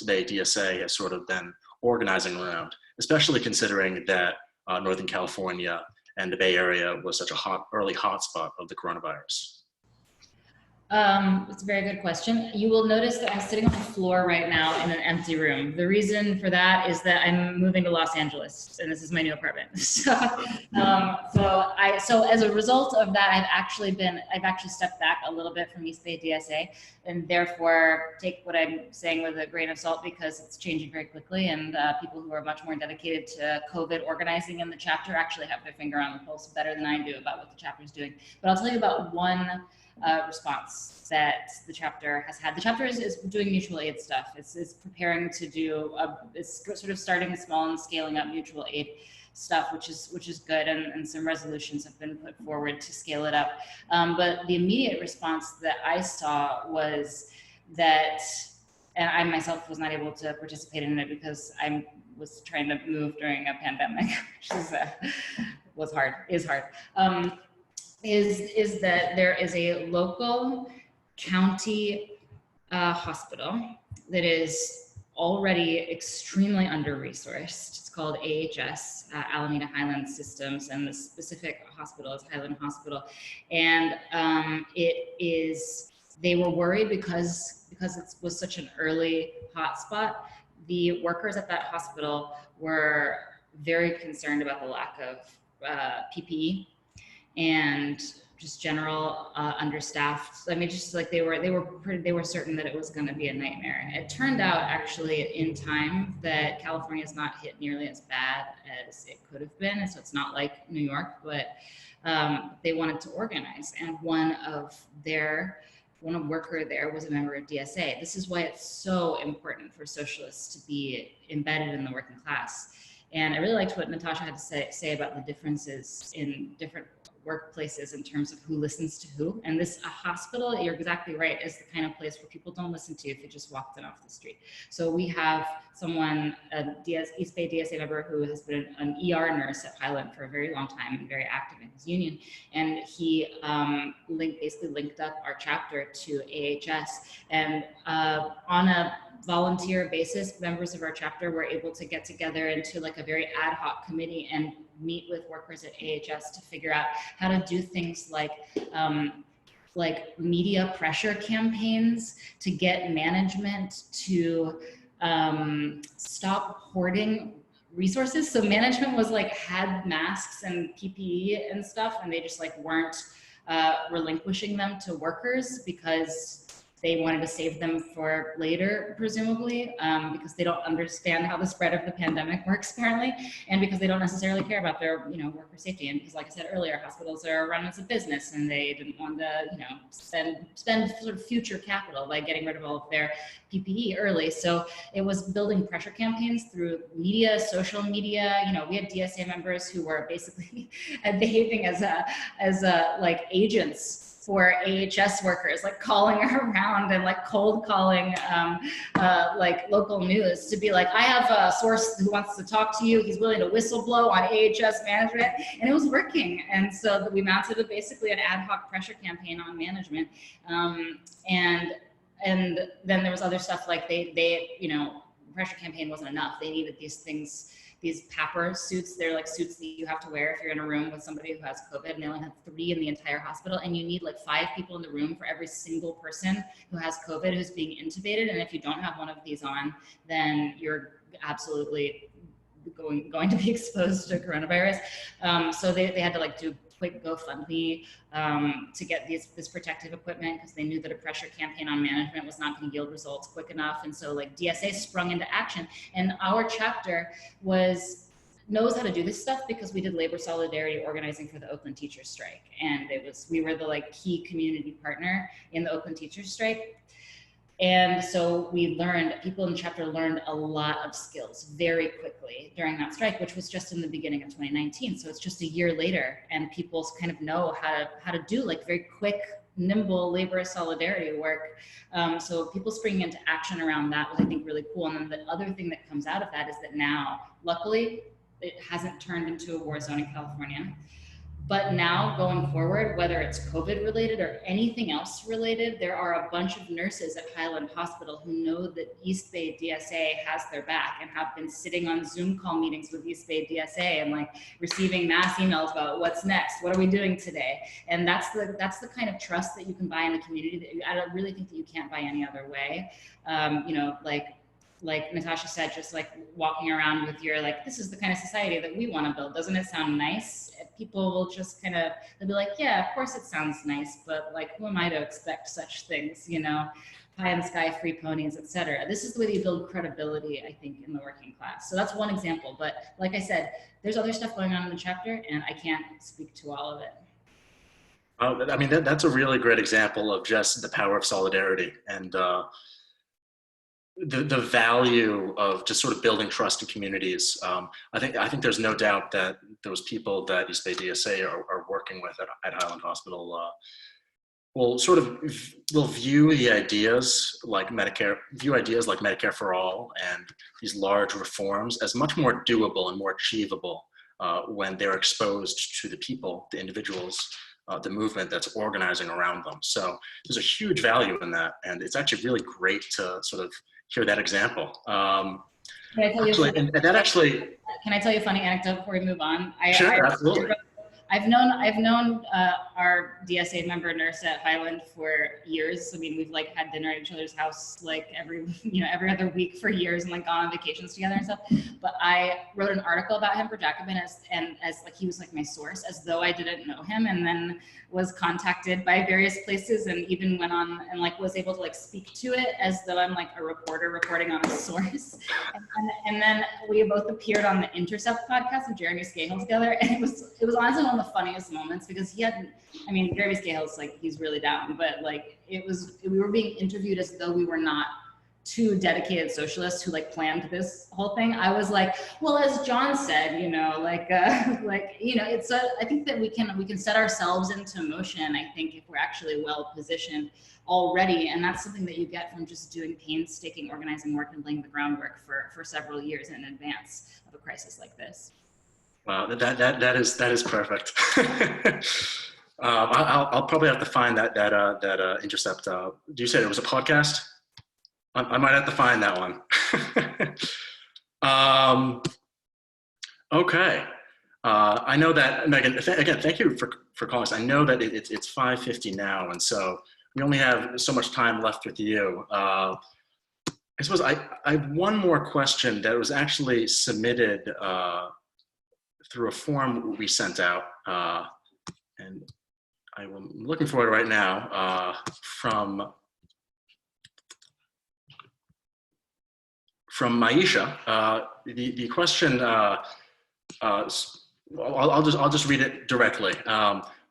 Bay DSA has sort of been organizing around, especially considering that Northern California and the Bay Area was such a early hotspot of the coronavirus. It's a very good question. You will notice that I'm sitting on the floor right now in an empty room. The reason for that is that I'm moving to Los Angeles, and this is my new apartment. So as a result of that, I've actually stepped back a little bit from East Bay DSA, and therefore take what I'm saying with a grain of salt, because it's changing very quickly, and people who are much more dedicated to COVID organizing in the chapter actually have their finger on the pulse better than I do about what the chapter is doing. But I'll tell you about one response that the chapter has had. The chapter is doing mutual aid stuff. It's preparing to do, it's sort of starting small and scaling up mutual aid stuff, which is good, and some resolutions have been put forward to scale it up. But the immediate response that I saw was that, and I myself was not able to participate in it because I was trying to move during a pandemic, which is hard. Is that there is a local county hospital that is already extremely under-resourced. It's called AHS, Alameda Highland Systems, and the specific hospital is Highland Hospital. And they were worried because it was such an early hotspot. The workers at that hospital were very concerned about the lack of PPE and just general understaffed. I mean, just like they were certain that it was going to be a nightmare. And it turned out actually in time that California is not hit nearly as bad as it could have been. And so it's not like New York, but they wanted to organize. And one worker there was a member of DSA. This is why it's so important for socialists to be embedded in the working class. And I really liked what Natasha had to say about the differences in different workplaces in terms of who listens to who. And a hospital, you're exactly right, is the kind of place where people don't listen to you if you just walked in off the street. So we have someone, East Bay DSA member, who has been an ER nurse at Highland for a very long time and very active in his union. And he basically linked up our chapter to AHS. And on a volunteer basis, members of our chapter were able to get together into like a very ad hoc committee and meet with workers at AHS to figure out how to do things like media pressure campaigns to get management to stop hoarding resources. So management was like, had masks and PPE and stuff, and they just like weren't relinquishing them to workers because they wanted to save them for later, presumably, because they don't understand how the spread of the pandemic works apparently, and because they don't necessarily care about their, worker safety. And because, like I said earlier, hospitals are run as a business, and they didn't want to, spend sort of future capital by getting rid of all of their PPE early. So it was building pressure campaigns through media, social media. We had DSA members who were basically behaving as like agents for AHS workers, like calling around and like cold calling like local news to be like, I have a source who wants to talk to you. He's willing to whistleblow on AHS management, and it was working. And so we mounted basically an ad hoc pressure campaign on management. And then there was other stuff like pressure campaign wasn't enough. They needed these things, these PAPR suits. They're like suits that you have to wear if you're in a room with somebody who has COVID, and they only had 3 in the entire hospital. And you need like 5 people in the room for every single person who has COVID who's being intubated. And if you don't have one of these on, then you're absolutely going to be exposed to coronavirus. So they had to like do quick GoFundMe to get this protective equipment, because they knew that a pressure campaign on management was not going to yield results quick enough. And so like DSA sprung into action, and our chapter knows how to do this stuff because we did labor solidarity organizing for the Oakland teachers strike. And we were the like key community partner in the Oakland teachers strike. And so people in the chapter learned a lot of skills very quickly during that strike, which was just in the beginning of 2019. So it's just a year later, and people kind of know how to do like very quick, nimble labor solidarity work. So people springing into action around that was, I think, really cool. And then the other thing that comes out of that is that now, luckily, it hasn't turned into a war zone in California. But now going forward, whether it's COVID related or anything else related, there are a bunch of nurses at Highland Hospital who know that East Bay DSA has their back and have been sitting on Zoom call meetings with East Bay DSA and like receiving mass emails about what's next, what are we doing today? And that's the kind of trust that you can buy in the community that I really think that you can't buy any other way. Like Natasha said, just like walking around with your like, this is the kind of society that we want to build. Doesn't it sound nice? People will just they'll be like, yeah, of course it sounds nice, but like, who am I to expect such things, pie in the sky, free ponies, etc. This is the way that you build credibility, I think, in the working class. So that's one example. But like I said, there's other stuff going on in the chapter, and I can't speak to all of it. I mean, that's a really great example of just the power of solidarity and the value of just sort of building trust in communities. I think there's no doubt that those people that East Bay DSA are working with at Highland Hospital will view ideas like Medicare for all and these large reforms as much more doable and more achievable when they're exposed to the people, the individuals, the movement that's organizing around them. So there's a huge value in that, and it's actually really great to sort of hear that example. Can I tell you a funny anecdote before we move on? Sure, absolutely. I've known our DSA member nurse at Highland for years. I mean, we've like had dinner at each other's house like every other week for years, and like gone on vacations together and stuff. But I wrote an article about him for Jacobin as like he was like my source, as though I didn't know him, and then was contacted by various places, and even went on and like was able to like speak to it as though I'm like a reporter reporting on a source. And then we both appeared on the Intercept podcast with Jeremy Scahill together, and it was honestly one of the funniest moments, because Jeremy Scahill's like, he's really down, but like we were being interviewed as though we were not two dedicated socialists who like planned this whole thing, I was like, well, as John said, you know, it's I think that we can set ourselves into motion, I think, if we're actually well positioned already. And that's something that you get from just doing painstaking organizing work and laying the groundwork for several years in advance of a crisis like this. Wow, that is perfect. I'll probably have to find that intercept. Do you say it was a podcast? I might have to find that one. Okay. I know that, Megan, again, thank you for calling us. I know that it's 5:50 now, and so we only have so much time left with you. I suppose I have one more question that was actually submitted through a form we sent out, and I'm looking for it right now, from Maisha. The question, I'll just read it directly.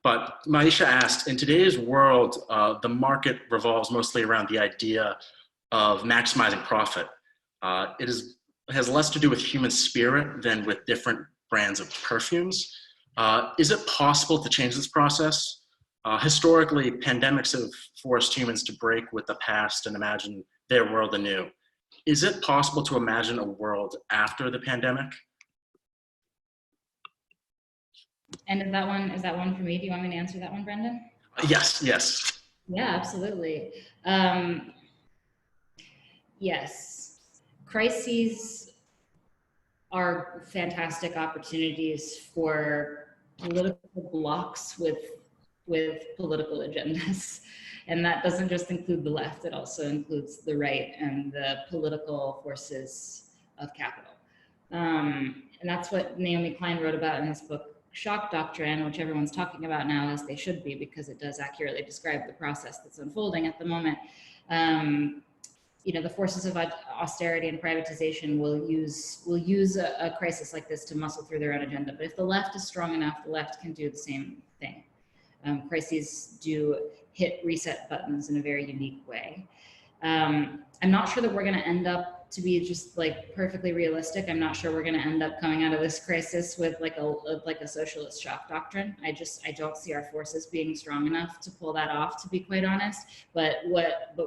But Maisha asked, in today's world, the market revolves mostly around the idea of maximizing profit. It has less to do with human spirit than with different brands of perfumes. Is it possible to change this process? Historically, pandemics have forced humans to break with the past and imagine their world anew. Is it possible to imagine a world after the pandemic? And is that one for me? Do you want me to answer that one, Brendan? Yes. Yeah, absolutely. Yes, crises are fantastic opportunities for political blocs with political agendas. And that doesn't just include the left, it also includes the right and the political forces of capital. And that's what Naomi Klein wrote about in this book, Shock Doctrine, which everyone's talking about now, as they should be, because it does accurately describe the process that's unfolding at the moment. The forces of austerity and privatization will use a crisis like this to muscle through their own agenda. But if the left is strong enough, the left can do the same thing. Crises do hit reset buttons in a very unique way. I'm not sure that we're going to end up to be just like perfectly realistic. I'm not sure we're going to end up coming out of this crisis with like a socialist shock doctrine. I don't see our forces being strong enough to pull that off, to be quite honest. But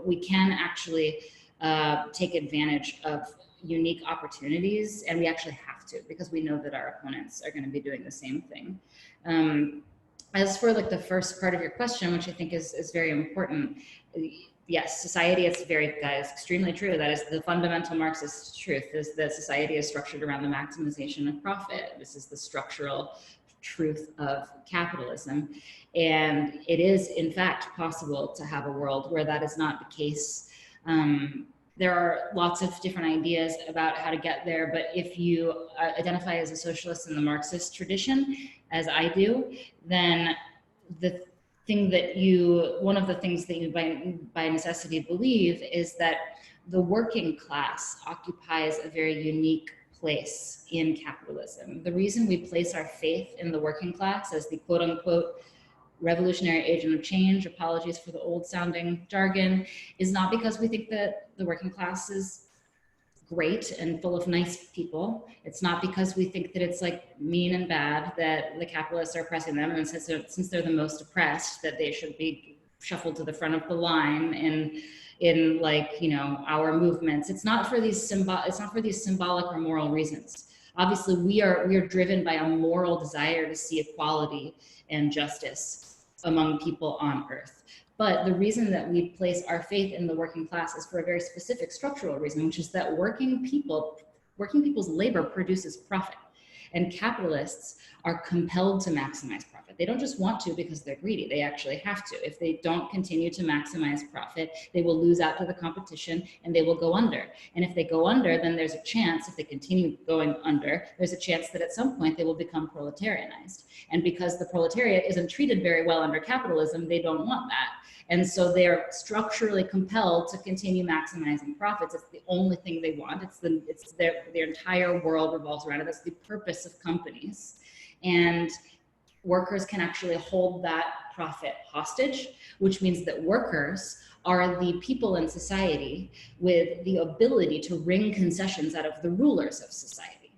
we can actually take advantage of unique opportunities, and we actually have to, because we know that our opponents are going to be doing the same thing. As for like the first part of your question, which I think is very important, yes, society, it's extremely true. That is the fundamental Marxist truth, is that society is structured around the maximization of profit. This is the structural truth of capitalism. And it is, in fact, possible to have a world where that is not the case. There are lots of different ideas about how to get there, but if you identify as a socialist in the Marxist tradition, as I do, then one of the things that you by necessity believe is that the working class occupies a very unique place in capitalism. The reason we place our faith in the working class as the quote unquote revolutionary agent of change, apologies for the old sounding jargon, is not because we think that the working class is great and full of nice people. It's not because we think that it's like mean and bad that the capitalists are oppressing them, and since they're the most oppressed, that they should be shuffled to the front of the line in like, you know, our movements. It's not for these symbolic or moral reasons. Obviously, we are driven by a moral desire to see equality and justice among people on earth. But the reason that we place our faith in the working class is for a very specific structural reason, which is that working people's labor produces profit. And capitalists are compelled to maximize profit. They don't just want to because they're greedy, they actually have to. If they don't continue to maximize profit, they will lose out to the competition and they will go under. And if they go under, then there's a chance, if they continue going under, there's a chance that at some point they will become proletarianized. And because the proletariat isn't treated very well under capitalism, they don't want that. And so they're structurally compelled to continue maximizing profits. It's the only thing they want. Their entire world revolves around it. That's the purpose of companies. And workers can actually hold that profit hostage, which means that workers are the people in society with the ability to wring concessions out of the rulers of society.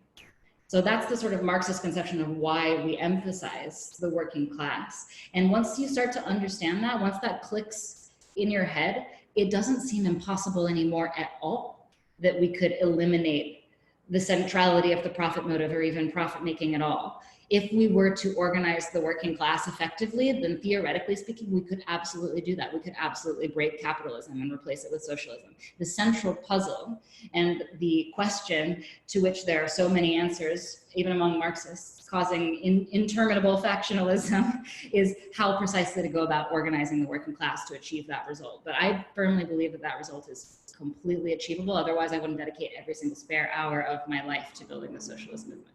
So that's the sort of Marxist conception of why we emphasize the working class. And once you start to understand that, once that clicks in your head, it doesn't seem impossible anymore at all that we could eliminate the centrality of the profit motive or even profit making at all. If we were to organize the working class effectively, then theoretically speaking, we could absolutely do that. We could absolutely break capitalism and replace it with socialism. The central puzzle and the question to which there are so many answers, even among Marxists, causing interminable factionalism, is how precisely to go about organizing the working class to achieve that result. But I firmly believe that that result is completely achievable. Otherwise, I wouldn't dedicate every single spare hour of my life to building the socialist movement.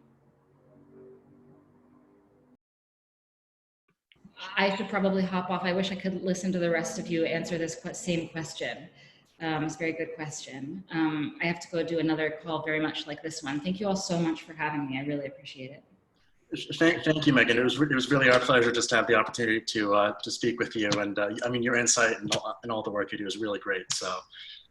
I should probably hop off. I wish I could listen to the rest of you answer this same question. It's a very good question. I have to go do another call very much like this one. Thank you all so much for having me. I really appreciate it. Thank you, Megan. It was really our pleasure just to have the opportunity to speak with you. And I mean, your insight and all the work you do is really great. So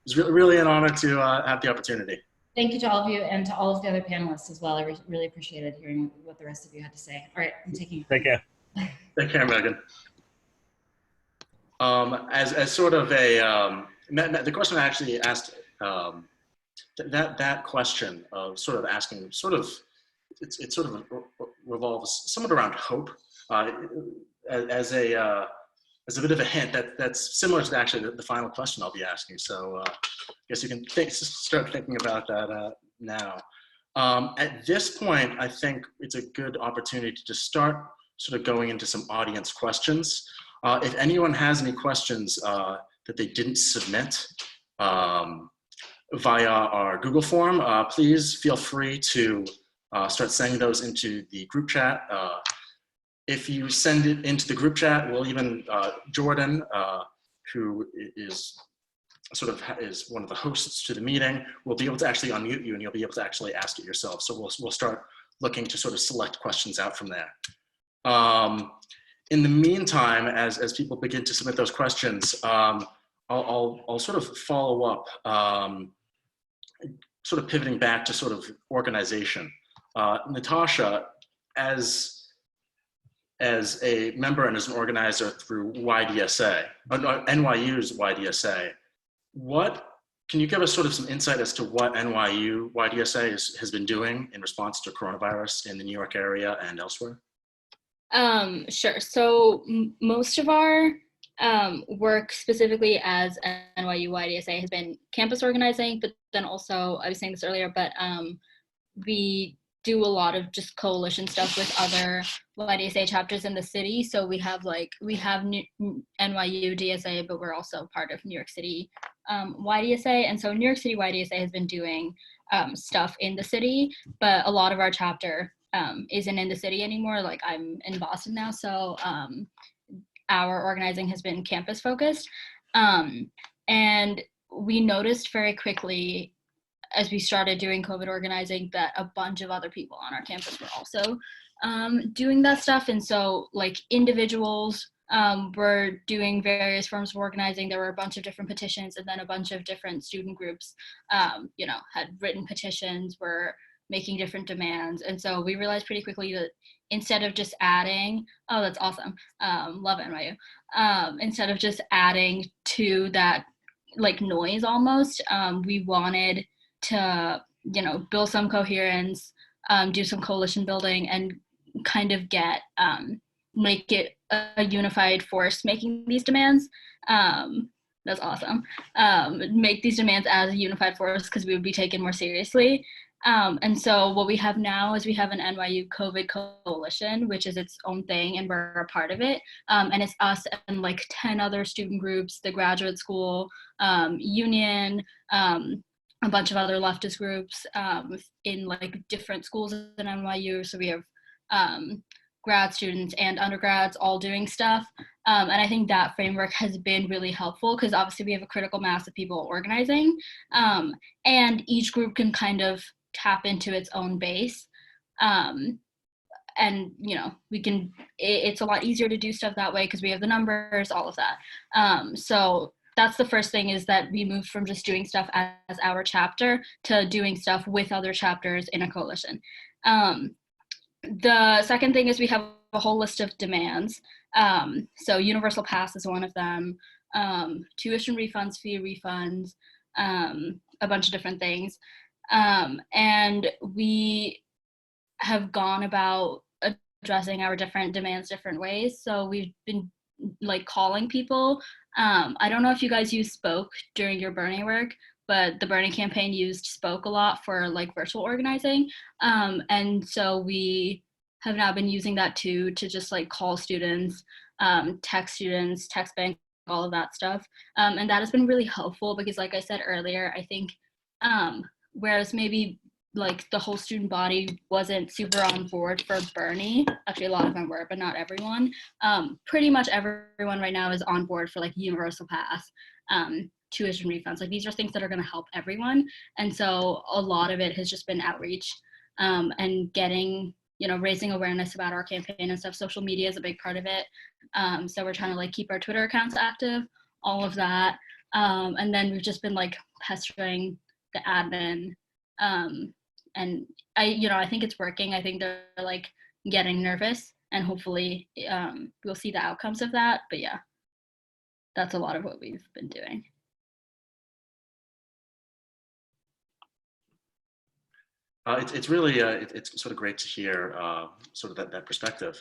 it's really an honor to have the opportunity. Thank you to all of you and to all of the other panelists as well. I really appreciated hearing what the rest of you had to say. All right, I'm taking. Take care. Take care, Megan. As sort of a, the question I actually asked, that question of sort of asking, it sort of revolves somewhat around hope, as a bit of a hint that's similar to actually the final question I'll be asking. So I guess you can start thinking about that now. At this point, I think it's a good opportunity to start sort of going into some audience questions. If anyone has any questions that they didn't submit via our Google form, please feel free to start sending those into the group chat. If you send it into the group chat, we'll even, Jordan, who is is one of the hosts to the meeting, will be able to actually unmute you and you'll be able to actually ask it yourself. So we'll start looking to sort of select questions out from there. In the meantime, as people begin to submit those questions, I'll sort of follow up, sort of pivoting back to sort of organization. Natasha, as a member and as an organizer through YDSA, NYU's YDSA, can you give us sort of some insight as to what NYU YDSA has been doing in response to coronavirus in the New York area and elsewhere? Sure. So most of our work specifically as NYU YDSA has been campus organizing, but then also, I was saying this earlier, but we do a lot of just coalition stuff with other YDSA chapters in the city. So we have NYU DSA, but we're also part of New York City YDSA. And so New York City YDSA has been doing stuff in the city, but a lot of our chapter isn't in the city anymore. Like I'm in Boston now, so our organizing has been campus focused. And we noticed very quickly as we started doing COVID organizing that a bunch of other people on our campus were also doing that stuff. And so like individuals were doing various forms of organizing. There were a bunch of different petitions, and then a bunch of different student groups, had written petitions, were making different demands. And so we realized pretty quickly that instead of just adding, oh, that's awesome, love NYU, instead of just adding to that like noise almost, we wanted to, build some coherence, do some coalition building, and kind of make it a unified force making these demands. That's awesome. Make these demands as a unified force because we would be taken more seriously. And so what we have now is we have an NYU COVID coalition, which is its own thing, and we're a part of it. And it's us and like 10 other student groups, the graduate school, union, a bunch of other leftist groups in like different schools in NYU. So we have grad students and undergrads all doing stuff. And I think that framework has been really helpful because obviously we have a critical mass of people organizing, and each group can kind of tap into its own base. And, it's a lot easier to do stuff that way because we have the numbers, all of that. So that's the first thing, is that we moved from just doing stuff as our chapter to doing stuff with other chapters in a coalition. The second thing is we have a whole list of demands. So universal pass is one of them, tuition refunds, fee refunds, a bunch of different things. And we have gone about addressing our different demands different ways. So we've been like calling people. I don't know if you guys use Spoke during your Bernie work, but the Bernie campaign used Spoke a lot for like virtual organizing. And so we have now been using that too, to just like call students, text bank, all of that stuff. And that has been really helpful because, like I said earlier, I think whereas maybe like the whole student body wasn't super on board for Bernie, actually a lot of them were, but not everyone. Pretty much everyone right now is on board for like universal pass, tuition refunds. Like these are things that are going to help everyone. And so a lot of it has just been outreach and getting, raising awareness about our campaign and stuff. Social media is a big part of it. So we're trying to like keep our Twitter accounts active, all of that. And then we've just been like pestering the admin. And I think it's working. I think they're like getting nervous, and hopefully we'll see the outcomes of that. But yeah, that's a lot of what we've been doing. It's really, it's sort of great to hear sort of that perspective.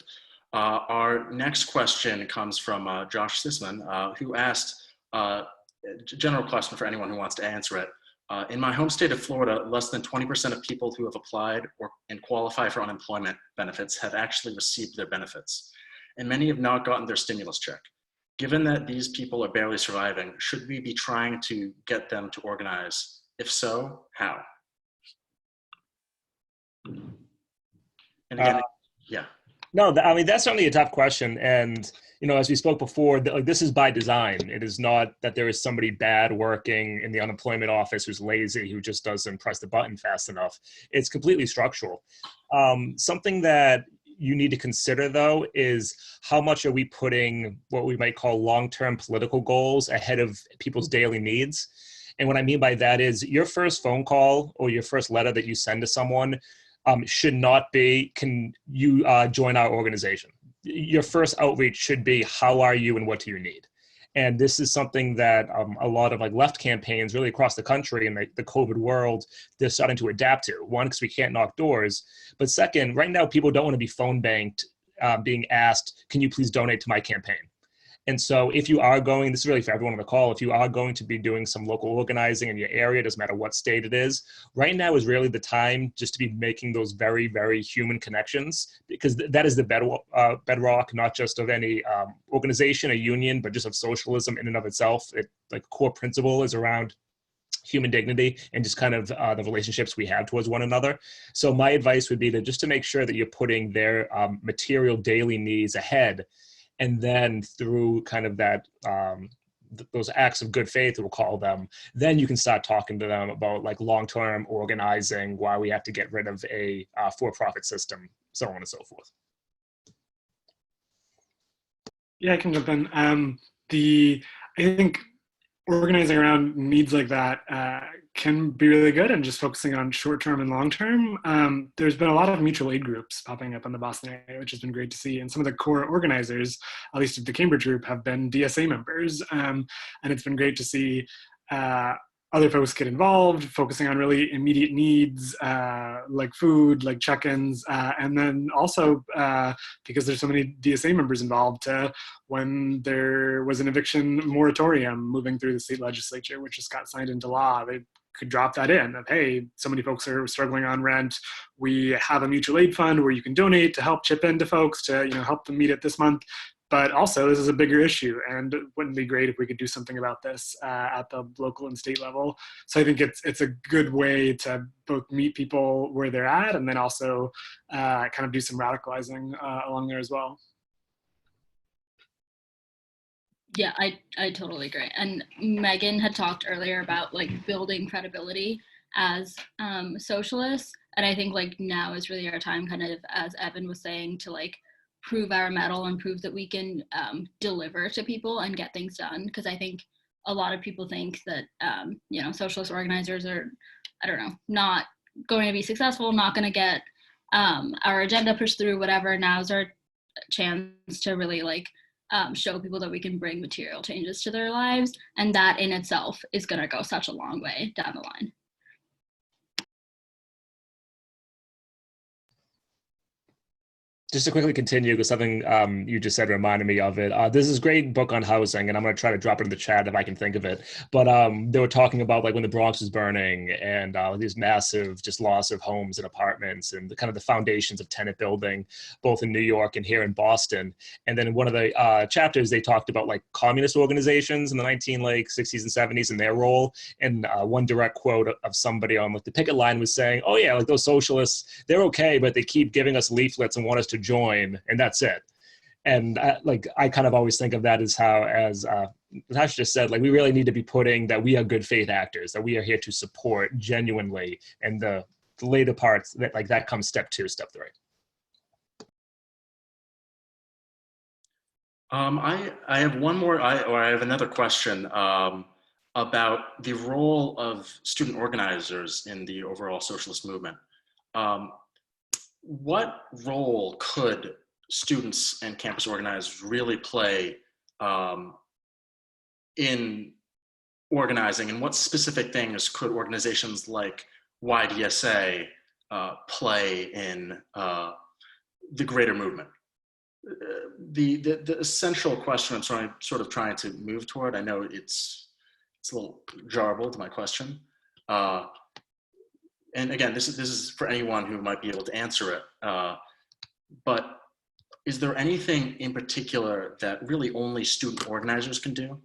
Our next question comes from Josh Sisman, who asked, a general question for anyone who wants to answer it. In my home state of Florida, less than 20% of people who have applied and qualify for unemployment benefits have actually received their benefits, and many have not gotten their stimulus check. Given that these people are barely surviving, should we be trying to get them to organize? If so, how? And again, yeah. No, I mean, that's certainly a tough question. And, as we spoke before, this is by design. It is not that there is somebody bad working in the unemployment office who's lazy, who just doesn't press the button fast enough. It's completely structural. Something that you need to consider, though, is how much are we putting what we might call long-term political goals ahead of people's daily needs? And what I mean by that is your first phone call or your first letter that you send to someone should not be, can you join our organization? Your first outreach should be, how are you and what do you need? And this is something that a lot of like left campaigns really across the country in the COVID world, they're starting to adapt to. One, because we can't knock doors. But second, right now, people don't want to be phone banked, being asked, can you please donate to my campaign? And so if you are going, this is really for everyone on the call, if you are going to be doing some local organizing in your area, doesn't matter what state it is, right now is really the time just to be making those very, very human connections, because that is the bedrock, not just of any organization, a union, but just of socialism in and of itself. Like core principle is around human dignity and just kind of the relationships we have towards one another. So my advice would be to make sure that you're putting their material daily needs ahead. And then through kind of that, those acts of good faith, we'll call them, then you can start talking to them about like long-term organizing, why we have to get rid of a for-profit system, so on and so forth. Yeah, I can jump in. I think organizing around needs like that can be really good, and just focusing on short-term and long-term. There's been a lot of mutual aid groups popping up in the Boston area, which has been great to see. And some of the core organizers, at least of the Cambridge group, have been DSA members. And it's been great to see other folks get involved, focusing on really immediate needs like food, like check-ins, and then also because there's so many DSA members involved, when there was an eviction moratorium moving through the state legislature, which just got signed into law, they could drop that in of, hey, so many folks are struggling on rent. We have a mutual aid fund where you can donate to help chip into folks to help them meet it this month. But also, this is a bigger issue, and it wouldn't be great if we could do something about this at the local and state level. So I think it's a good way to both meet people where they're at, and then also kind of do some radicalizing along there as well. Yeah, I totally agree. And Meagan had talked earlier about like building credibility as socialists. And I think like now is really our time, kind of as Evan was saying, to like prove our mettle and prove that we can deliver to people and get things done. Because I think a lot of people think that, socialist organizers are, I don't know, not going to be successful, not going to get our agenda pushed through, whatever. Now's our chance to really show people that we can bring material changes to their lives. And that in itself is going to go such a long way down the line. Just to quickly continue, because something you just said reminded me of it. This is a great book on housing, and I'm going to try to drop it in the chat if I can think of it. But they were talking about when the Bronx was burning and these massive just loss of homes and apartments and the foundations of tenant building, both in New York and here in Boston. And then in one of the chapters, they talked about communist organizations in the 1960s and 70s and their role. And one direct quote of somebody on the picket line was saying, "Oh yeah, those socialists, they're okay, but they keep giving us leaflets and want us to join, and that's it." And I kind of always think of that as how, as Natasha just said, we really need to be putting that we are good faith actors, that we are here to support genuinely, and the later parts that that comes step 2, step 3. I have one more, I have another question about the role of student organizers in the overall socialist movement. What role could students and campus organizers really play in organizing, and what specific things could organizations like YDSA play in the greater movement? The essential question I'm trying to move toward, I know it's a little jarbled, my question. And again, this is for anyone who might be able to answer it. But is there anything in particular that really only student organizers can do?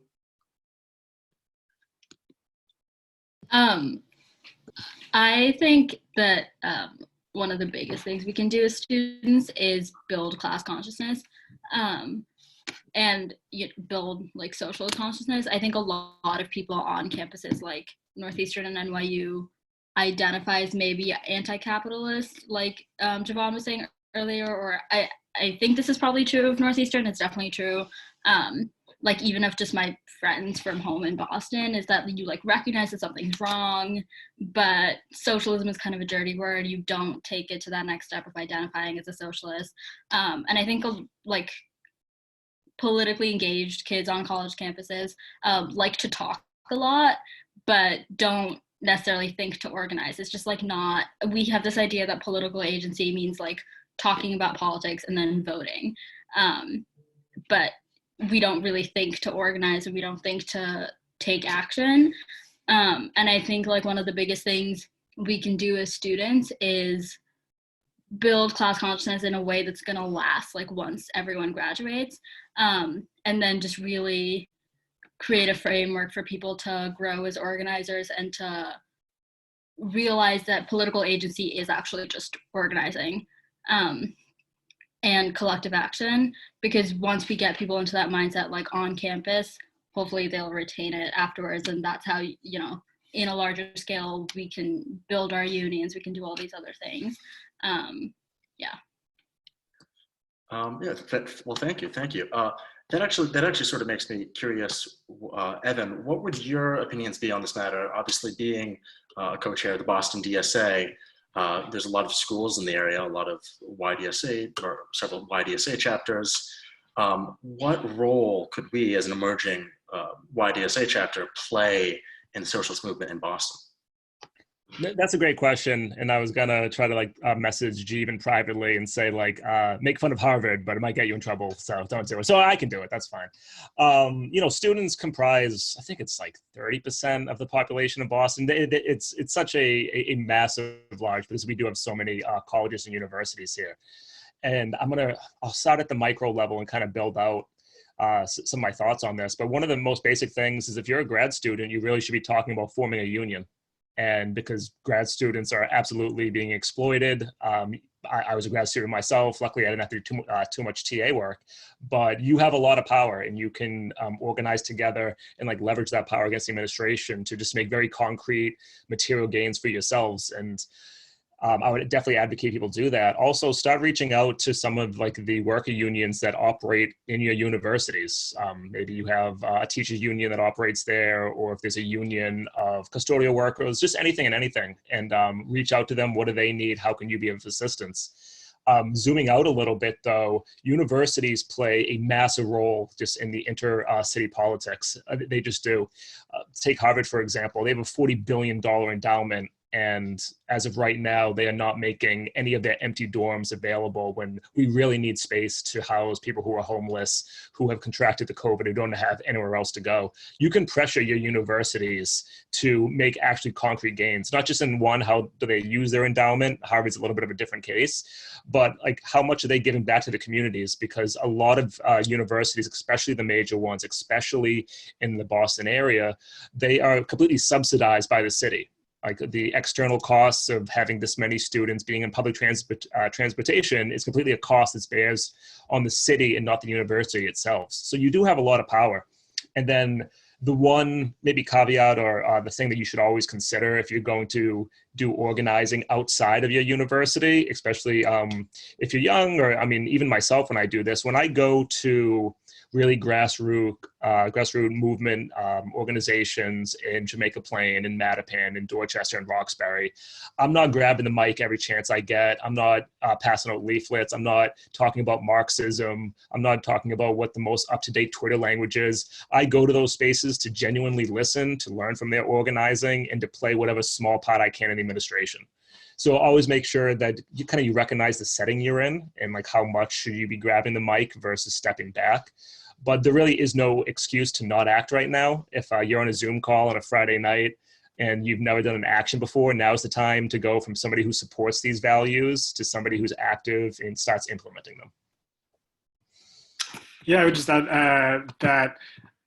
I think that one of the biggest things we can do as students is build class consciousness and build socialist consciousness. I think a lot of people on campuses like Northeastern and NYU identify as maybe anti-capitalist, Jivan was saying earlier, or I think this is probably true of Northeastern. It's definitely true. Even if just my friends from home in Boston, is that you recognize that something's wrong, but socialism is kind of a dirty word. You don't take it to that next step of identifying as a socialist. And I think politically engaged kids on college campuses like to talk a lot, but don't necessarily think to organize. It's just not, we have this idea that political agency means talking about politics and then voting. But we don't really think to organize, and we don't think to take action. And I think one of the biggest things we can do as students is build class consciousness in a way that's going to last once everyone graduates. And then just really create a framework for people to grow as organizers and to realize that political agency is actually just organizing and collective action, because once we get people into that mindset on campus, hopefully they'll retain it afterwards, and that's how in a larger scale we can build our unions, we can do all these other things. Well, thank you. That actually sort of makes me curious, Evan, what would your opinions be on this matter? Obviously, being a co-chair of the Boston DSA, there's a lot of schools in the area, a lot of YDSA or several YDSA chapters. What role could we, as an emerging YDSA chapter, play in the socialist movement in Boston? That's a great question, and I was gonna try to message Jivan privately and say make fun of Harvard, but it might get you in trouble, so don't do it. So I can do it. That's fine. Students comprise, I think it's 30% of the population of Boston. It's such a massive large, because we do have so many colleges and universities here. And I'll start at the micro level and kind of build out some of my thoughts on this. But one of the most basic things is, if you're a grad student, you really should be talking about forming a union. And because grad students are absolutely being exploited. I was a grad student myself. Luckily, I didn't have to do too much TA work, but you have a lot of power, and you can organize together and leverage that power against the administration to just make very concrete material gains for yourselves. And I would definitely advocate people do that. Also, start reaching out to some of like the worker unions that operate in your universities. Maybe you have a teachers union that operates there, or if there's a union of custodial workers, just anything and anything, and reach out to them. What do they need? How can you be of assistance? Zooming out a little bit though, universities play a massive role just in the inter-city politics. They just do. Take Harvard, for example. They have a $40 billion endowment, and as of right now, they are not making any of their empty dorms available when we really need space to house people who are homeless, who have contracted the COVID, who don't have anywhere else to go. You can pressure your universities to make actually concrete gains, not just in one, how do they use their endowment? Harvard's a little bit of a different case, but like how much are they giving back to the communities? Because a lot of universities, especially the major ones, especially in the Boston area, they are completely subsidized by the city. Like the external costs of having this many students being in public transportation is completely a cost that bears on the city and not the university itself. So you do have a lot of power. And then the one maybe caveat or the thing that you should always consider if you're going to do organizing outside of your university, especially if you're young, or I mean, even myself when I do this, when I go to really grassroots movement organizations in Jamaica Plain, in Mattapan, in Dorchester, and Roxbury, I'm not grabbing the mic every chance I get. I'm not passing out leaflets. I'm not talking about Marxism. I'm not talking about what the most up-to-date Twitter language is. I go to those spaces to genuinely listen, to learn from their organizing, and to play whatever small part I can in the administration. So always make sure that you recognize the setting you're in and like how much should you be grabbing the mic versus stepping back. But there really is no excuse to not act right now. If you're on a Zoom call on a Friday night and you've never done an action before, now's the time to go from somebody who supports these values to somebody who's active and starts implementing them. Yeah, I would just add that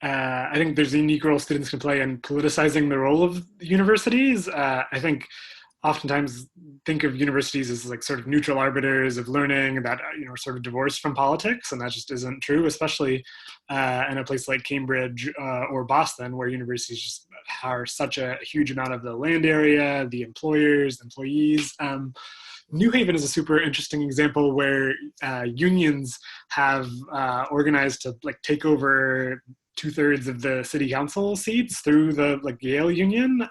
I think there's a unique role students can play in politicizing the role of universities. I think oftentimes think of universities as like sort of neutral arbiters of learning that are sort of divorced from politics, and that just isn't true, especially in a place like Cambridge or Boston, where universities just are such a huge amount of the land area, the employers, employees. New Haven is a super interesting example where unions have organized to like take over 2/3 of the city council seats through the Yale Union.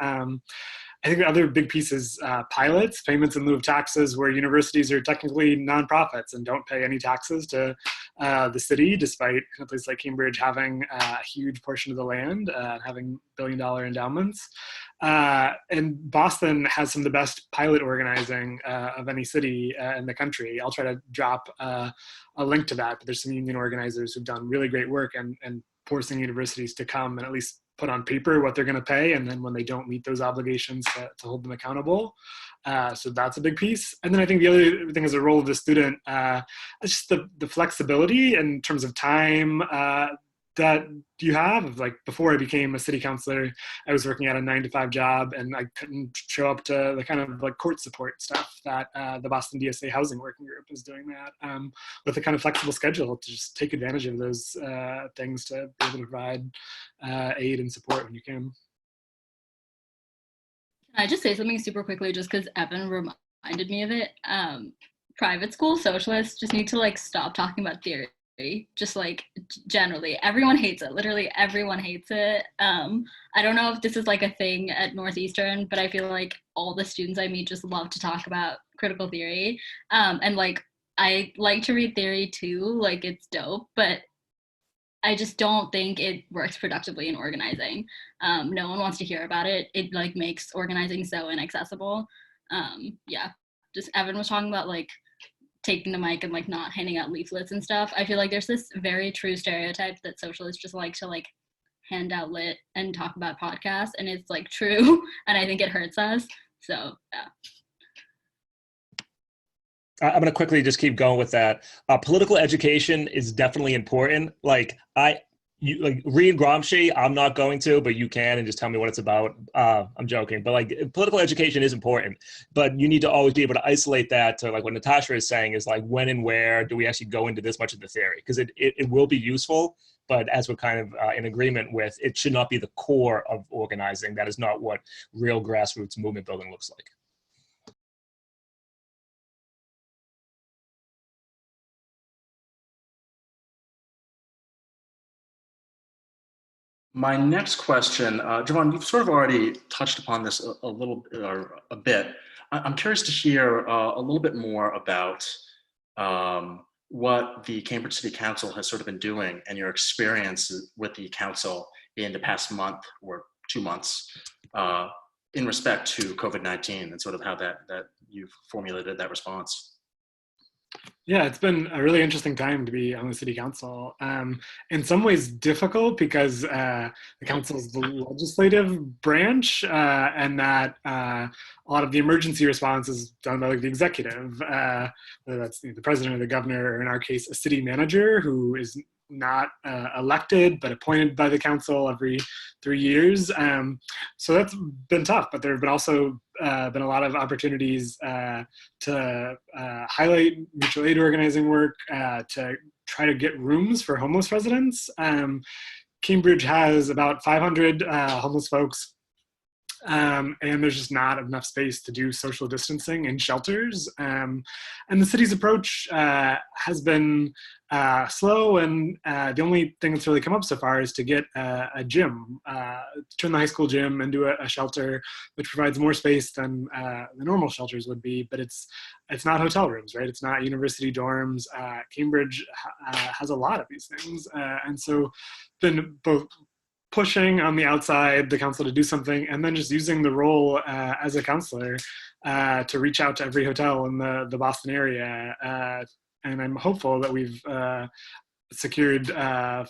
I think the other big piece is pilots, payments in lieu of taxes, where universities are technically nonprofits and don't pay any taxes to the city, despite a place like Cambridge having a huge portion of the land, having billion-dollar endowments. And Boston has some of the best pilot organizing of any city in the country. I'll try to drop a link to that, but there's some union organizers who've done really great work and forcing universities to come and at least put on paper what they're going to pay, and then when they don't meet those obligations to hold them accountable. So that's a big piece. And then I think the other thing is the role of the student, it's just the flexibility in terms of time that you have. Like before I became a city councilor, I was working at a 9-to-5 job, and I couldn't show up to the kind of like court support stuff that the Boston DSA housing working group is doing that with a kind of flexible schedule to just take advantage of those things to be able to provide aid and support when you can. Can I just say something super quickly, just because Evan reminded me of it? Private school socialists just need to like stop talking about theory. Just like generally, everyone hates it. Literally everyone hates it. I don't know if this is like a thing at Northeastern, but I feel like all the students I meet just love to talk about critical theory. And like I like to read theory too, like it's dope, but I just don't think it works productively in organizing. No one wants to hear about it. It like makes organizing so inaccessible. Yeah, just Evan was talking about like taking the mic and like not handing out leaflets and stuff. I feel like there's this very true stereotype that socialists just like to like hand out lit and talk about podcasts, and it's like true, and I think it hurts us. So yeah. I'm going to quickly just keep going with that. Political education is definitely important. Like you like read Gramsci, I'm not going to, but you can, and just tell me what it's about. I'm joking, but like political education is important, but you need to always be able to isolate that to like what Natasha is saying is like when and where do we actually go into this much of the theory? Because it will be useful, but as we're kind of in agreement with, it should not be the core of organizing. That is not what real grassroots movement building looks like. My next question, Jivan, you've sort of already touched upon this a little or a bit. I'm curious to hear a little bit more about what the Cambridge City Council has sort of been doing and your experience with the council in the past month or 2 months in respect to COVID-19 and sort of how that you've formulated that response. Yeah, it's been a really interesting time to be on the city council. In some ways difficult because the council is the legislative branch and that a lot of the emergency response is done by like the executive, whether that's the president or the governor, or in our case, a city manager who is not elected but appointed by the council every 3 years. So that's been tough, but there have been also been a lot of opportunities to highlight mutual aid organizing work, to try to get rooms for homeless residents. Cambridge has about 500 homeless folks, and there's just not enough space to do social distancing in shelters. And the city's approach has been slow, and the only thing that's really come up so far is to get a gym, turn the high school gym into a shelter, which provides more space than the normal shelters would be, but it's not hotel rooms, right? It's not university dorms. Cambridge has a lot of these things, and so been both pushing on the outside, the council to do something, and then just using the role as a counselor to reach out to every hotel in the Boston area. And I'm hopeful that we've secured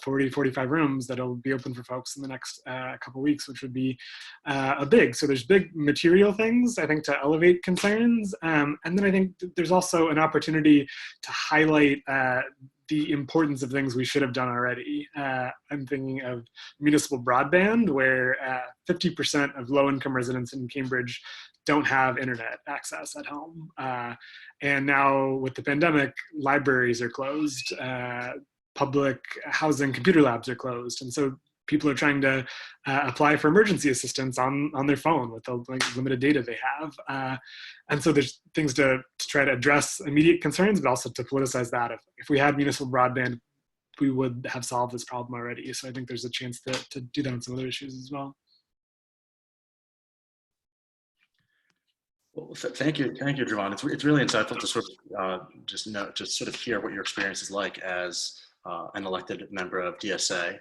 45 rooms that'll be open for folks in the next couple weeks, which would be so there's big material things, I think, to elevate concerns. And then I think there's also an opportunity to highlight the importance of things we should have done already. I'm thinking of municipal broadband, where 50% of low-income residents in Cambridge don't have internet access at home. And now with the pandemic, libraries are closed, public housing computer labs are closed. And so people are trying to apply for emergency assistance on their phone with the limited data they have. And so there's things to try to address immediate concerns, but also to politicize that. If we had municipal broadband, we would have solved this problem already. So I think there's a chance to do that on some other issues as well. Well, thank you, Jivan. It's really insightful to sort of just sort of hear what your experience is like as an elected member of DSA.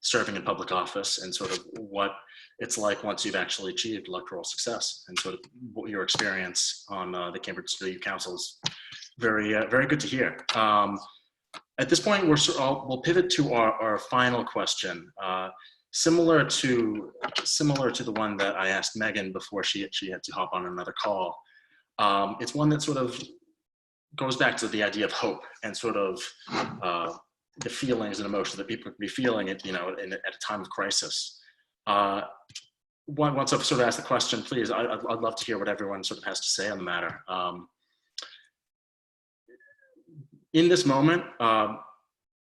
Serving in public office, and sort of what it's like once you've actually achieved electoral success, and sort of what your experience on the Cambridge City Council is very good to hear. At this point, we'll pivot to our final question, similar to the one that I asked Meagan before she had to hop on another call. It's one that sort of goes back to the idea of hope and sort of the feelings and emotions that people can be feeling at a time of crisis. Once I've sort of asked the question, please, I'd love to hear what everyone sort of has to say on the matter. In this moment,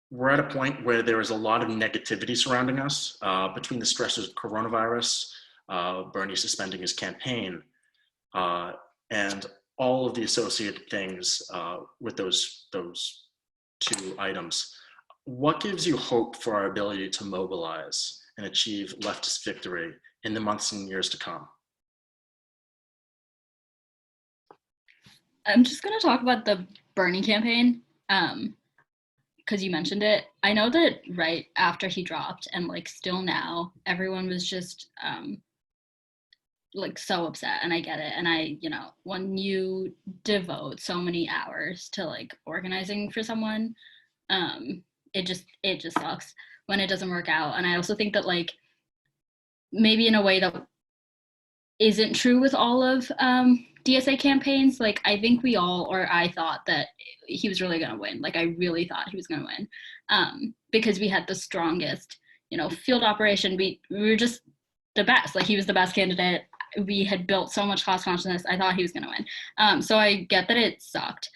we're at a point where there is a lot of negativity surrounding us between the stresses of coronavirus, Bernie suspending his campaign, and all of the associated things with those two items. What gives you hope for our ability to mobilize and achieve leftist victory in the months and years to come? I'm just going to talk about the Bernie campaign because you mentioned it. I know that right after he dropped, and like still now, everyone was just like so upset, and I get it. And when you devote so many hours to like organizing for someone, it just sucks when it doesn't work out. And I also think that like maybe in a way that isn't true with all of DSA campaigns, like I think I thought that he was really gonna win. Like I really thought he was gonna win because we had the strongest, field operation. We were just the best. Like he was the best candidate. We had built so much class consciousness. I thought he was gonna win. So I get that it sucked.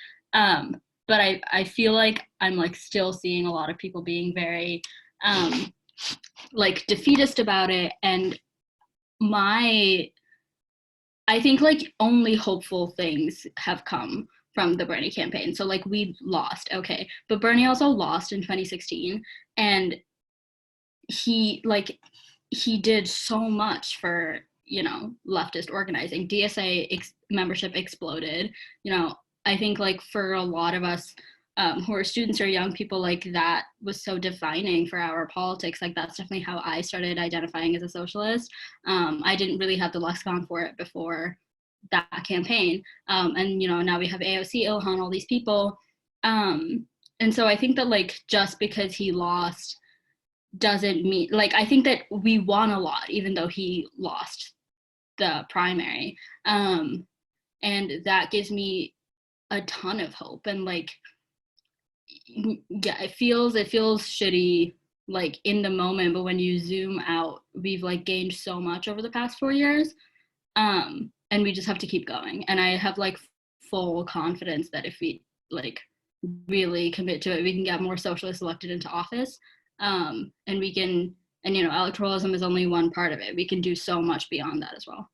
But I feel like I'm like still seeing a lot of people being very like defeatist about it. And I think like only hopeful things have come from the Bernie campaign. So like we lost, okay. But Bernie also lost in 2016. And he did so much for, you know, leftist organizing. DSA membership exploded. You know, I think like for a lot of us who are students or young people, like that was so defining for our politics. Like that's definitely how I started identifying as a socialist. I didn't really have the lexicon for it before that campaign. And, you know, now we have AOC, Ilhan, all these people. And so I think that like just because he lost doesn't mean, like, I think that we won a lot, even though he lost the primary. And that gives me a ton of hope. And like, yeah, it feels shitty, like in the moment, but when you zoom out, we've like gained so much over the past 4 years. And we just have to keep going. And I have like full confidence that if we like really commit to it, we can get more socialists elected into office. And we can, and you know, electoralism is only one part of it. We can do so much beyond that as well.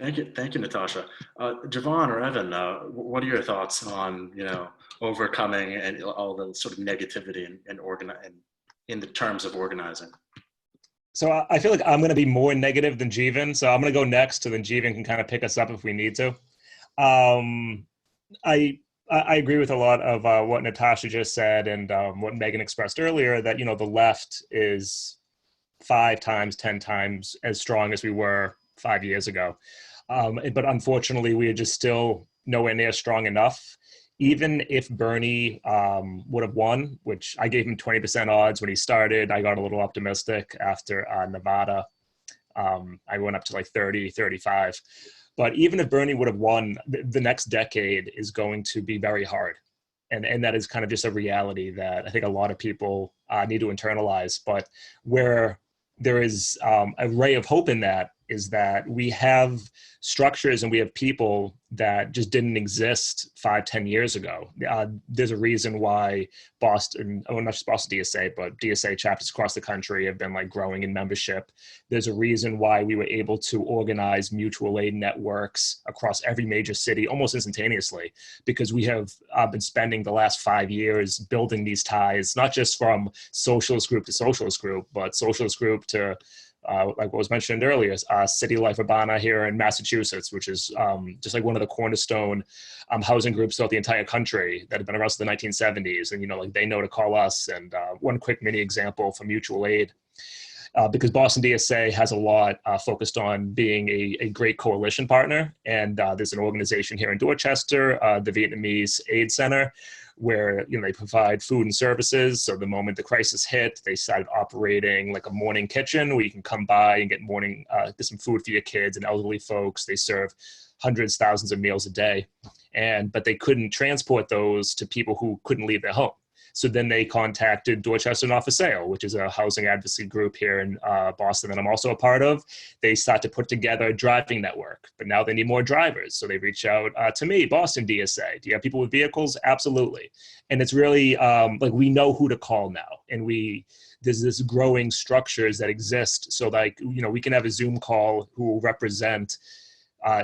Thank you, Natasha. Jivan or Evan, what are your thoughts on, you know, overcoming and all the sort of negativity and in the terms of organizing? So I feel like I'm going to be more negative than Jivan, so I'm going to go next, so then Jivan can kind of pick us up if we need to. I agree with a lot of what Natasha just said and what Meagan expressed earlier, that, you know, the left is 5 times, 10 times as strong as we were 5 years ago. But unfortunately, we are just still nowhere near strong enough. Even if Bernie would have won, which I gave him 20% odds when he started, I got a little optimistic after Nevada. I went up to like 30, 35. But even if Bernie would have won, the next decade is going to be very hard. And that is kind of just a reality that I think a lot of people need to internalize. But where there is a ray of hope in that is that we have structures and we have people that just didn't exist 5-10 years ago. There's a reason why Boston, well, not just Boston DSA, but DSA chapters across the country have been like growing in membership. There's a reason why we were able to organize mutual aid networks across every major city almost instantaneously, because we have been spending the last 5 years building these ties, not just from socialist group to socialist group, but socialist group to like what was mentioned earlier, City Life Urbana here in Massachusetts, which is just like one of the cornerstone housing groups throughout the entire country that have been around since the 1970s. And, you know, like they know to call us. And one quick mini example for mutual aid, because Boston DSA has a lot focused on being a great coalition partner. And there's an organization here in Dorchester, the Vietnamese Aid Center, where, you know, they provide food and services. So the moment the crisis hit, they started operating like a morning kitchen where you can come by and get get some food for your kids and elderly folks. They serve hundreds, thousands of meals a day. But they couldn't transport those to people who couldn't leave their home. So then they contacted Dorchester Not for Sale, which is a housing advocacy group here in Boston that I'm also a part of. They start to put together a driving network, but now they need more drivers. So they reach out to me, Boston DSA. Do you have people with vehicles? Absolutely. And it's really like we know who to call now. And there's this growing structures that exist. So like, you know, we can have a Zoom call who will represent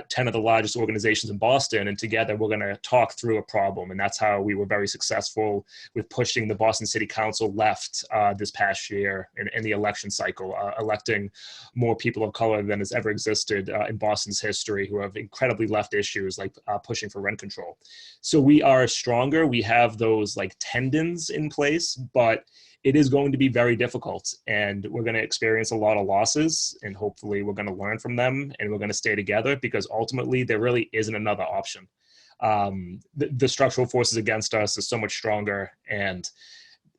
10 of the largest organizations in Boston, and together we're going to talk through a problem. And that's how we were very successful with pushing the Boston City Council left this past year in the election cycle, electing more people of color than has ever existed in Boston's history, who have incredibly left issues like pushing for rent control. So we are stronger. We have those like tendons in place, but it is going to be very difficult, and we're going to experience a lot of losses, and hopefully we're going to learn from them and we're going to stay together, because ultimately there really isn't another option. The structural forces against us is so much stronger and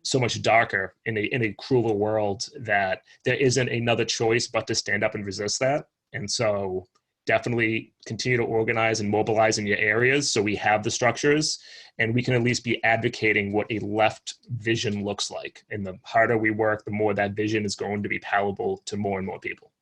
so much darker in a crueler world that there isn't another choice but to stand up and resist that. And so definitely continue to organize and mobilize in your areas so we have the structures and we can at least be advocating what a left vision looks like. And the harder we work, the more that vision is going to be palatable to more and more people.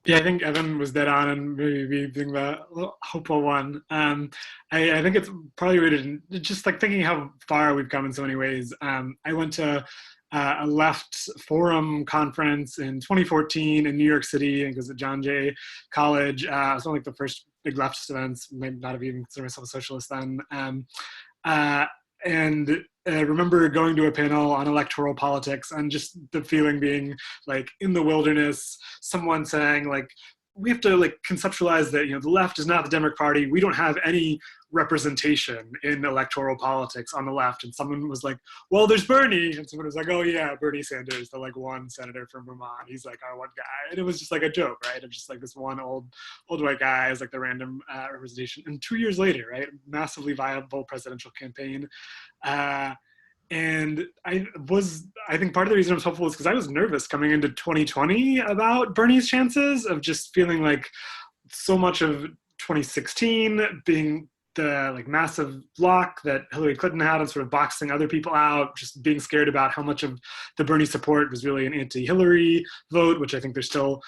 Yeah, I think Evan was dead on, and maybe being the hopeful one. I think it's probably rooted in just like thinking how far we've come in so many ways. I went to a left forum conference in 2014 in New York City. I think it was at John Jay College. It was one of like the first big leftist events, maybe not have even considered myself a socialist then. and remember going to a panel on electoral politics and just the feeling being like in the wilderness, someone saying like, we have to like conceptualize that, the left is not the Democratic Party. We don't have any representation in electoral politics on the left. And someone was like, well, there's Bernie. And someone was like, oh yeah, Bernie Sanders, the like one senator from Vermont. He's like our one guy. And it was just like a joke, right? Of just like this one old white guy as like the random representation. And 2 years later, right, massively viable presidential campaign. And I think part of the reason I was hopeful is because I was nervous coming into 2020 about Bernie's chances, of just feeling like so much of 2016 being the like massive block that Hillary Clinton had and sort of boxing other people out, just being scared about how much of the Bernie support was really an anti-Hillary vote, which I think there's still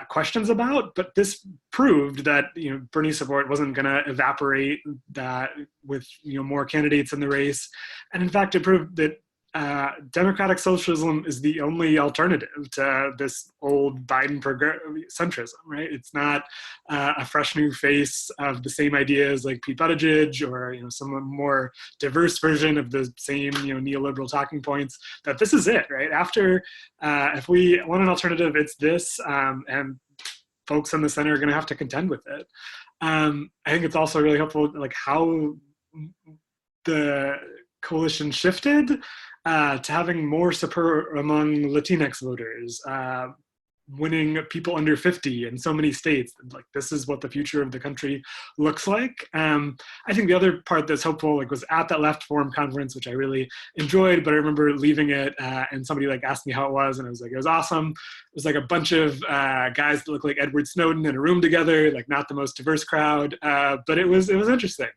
questions about. But this proved that Bernie support wasn't going to evaporate that with more candidates in the race, and in fact it proved that democratic socialism is the only alternative to this old Biden centrism, right? It's not a fresh new face of the same ideas like Pete Buttigieg or some more diverse version of the same neoliberal talking points. That this is it, right? After, if we want an alternative, it's this, and folks in the center are going to have to contend with it. I think it's also really helpful, like how the coalition shifted to having more support among Latinx voters, winning people under 50 in so many states. Like this is what the future of the country looks like. I think the other part that's helpful was at that Left Forum conference, which I really enjoyed, but I remember leaving it and somebody asked me how it was, and I was like, it was awesome. It was like a bunch of guys that look like Edward Snowden in a room together, like not the most diverse crowd, but it was interesting.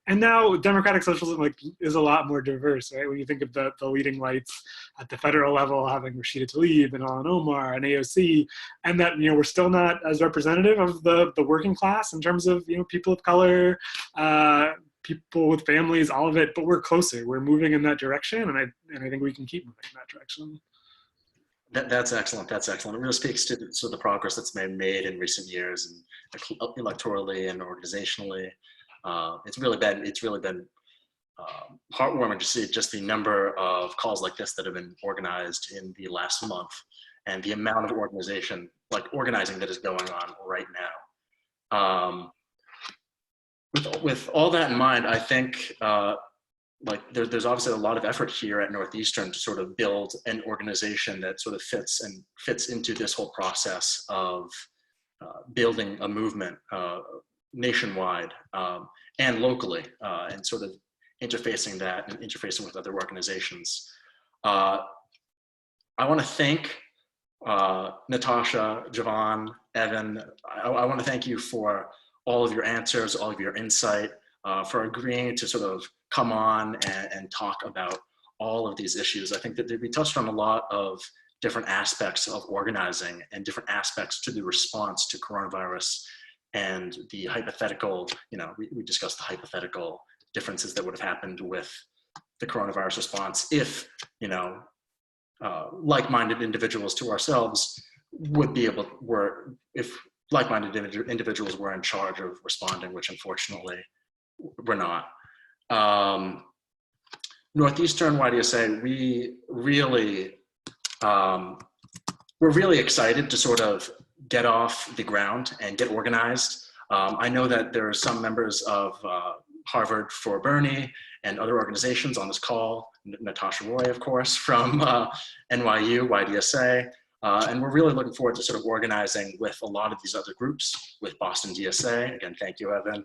And now democratic socialism is a lot more diverse, right? When you think of the leading lights at the federal level, having Rashida Tlaib and Ilhan Omar and AOC, and that we're still not as representative of the working class in terms of people of color, people with families, all of it. But we're closer. We're moving in that direction, and I think we can keep moving in that direction. That's excellent. That's excellent. It really speaks to the progress that's been made in recent years, and electorally and organizationally. It's really been heartwarming to see just the number of calls like this that have been organized in the last month, and the amount of organizing that is going on right now. With all that in mind, I think there's obviously a lot of effort here at Northeastern to sort of build an organization that sort of fits into this whole process of building a movement nationwide and locally, and sort of interfacing that and interfacing with other organizations. I want to thank Natasha, Jivan, Evan. I want to thank you for all of your answers, all of your insight, for agreeing to sort of come on and talk about all of these issues. I think that we touched on a lot of different aspects of organizing and different aspects to the response to coronavirus, and the hypothetical, we discussed the hypothetical differences that would have happened with the coronavirus response if, like-minded individuals to ourselves if like-minded individuals were in charge of responding, which unfortunately we're not. Northeastern YDSA, we're really excited to sort of get off the ground and get organized. I know that there are some members of Harvard for Bernie and other organizations on this call, Natasha Roy, of course, from NYU, YDSA, and we're really looking forward to sort of organizing with a lot of these other groups, with Boston DSA, again, thank you, Evan,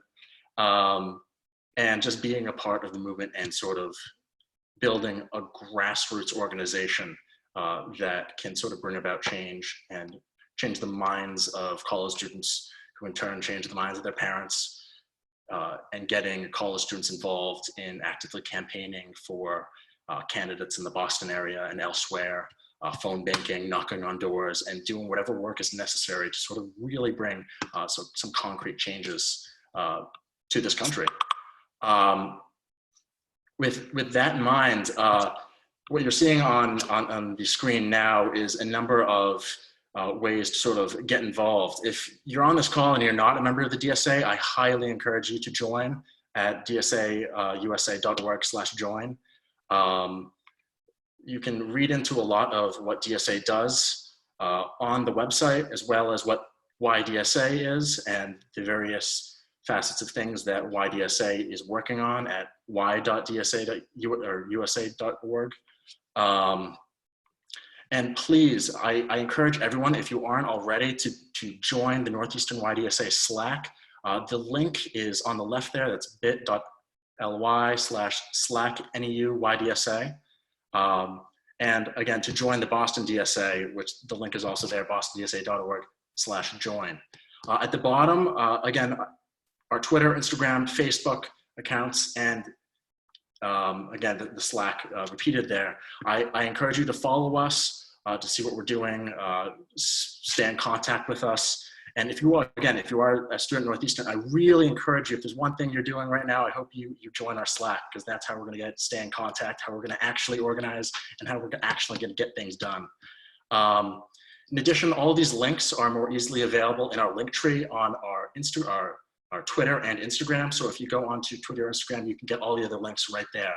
and just being a part of the movement and sort of building a grassroots organization that can sort of bring about change and change the minds of college students, who in turn change the minds of their parents, and getting college students involved in actively campaigning for candidates in the Boston area and elsewhere, phone banking, knocking on doors, and doing whatever work is necessary to sort of really bring some concrete changes to this country. With that in mind, what you're seeing on the screen now is a number of ways to sort of get involved. If you're on this call and you're not a member of the DSA, I highly encourage you to join. at dsausa.org/join. You can read into a lot of what DSA does on the website, as well as what YDSA is and the various facets of things that YDSA is working on at y.dsa.usa.org. And please, I encourage everyone, if you aren't already, to join the Northeastern YDSA Slack. The link is on the left there. That's bit.ly/slack/NEU-YDSA. And again, to join the Boston DSA, which the link is also there, bostondsa.org/join. At the bottom, again, our Twitter, Instagram, Facebook accounts, and again, the Slack repeated there. I encourage you to follow us to see what we're doing, stay in contact with us. And if you are, again, if you are a student at Northeastern, I really encourage you, if there's one thing you're doing right now, I hope you join our Slack, because that's how we're gonna stay in contact, how we're gonna actually organize, and how we're actually gonna get things done. In addition, all of these links are more easily available in our link tree on our Twitter and Instagram. So if you go onto Twitter or Instagram, you can get all the other links right there.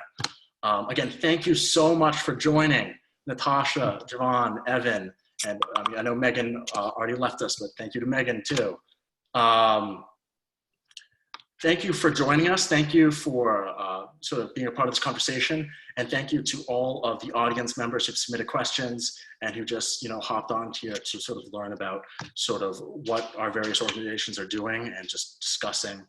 Again, thank you so much for joining, Natasha, Jivan, Evan, and I know Meagan already left us, but thank you to Meagan too. Thank you for joining us. Thank you for sort of being a part of this conversation. And thank you to all of the audience members who've submitted questions and who just, hopped on here to sort of learn about sort of what our various organizations are doing and just discussing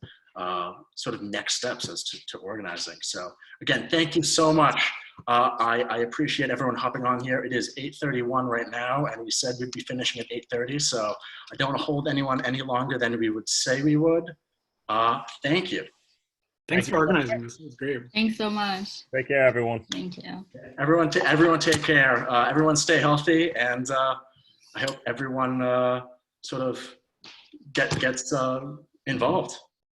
sort of next steps as to organizing. So again, thank you so much. I appreciate everyone hopping on here. It is 8:31 right now, and we said we'd be finishing at 8:30. So I don't want to hold anyone any longer than we would say we would. Thank you. Thanks for organizing this. It was great. Thanks so much. Take care, everyone. Thank you. Everyone take care. Everyone stay healthy, and I hope everyone sort of gets involved.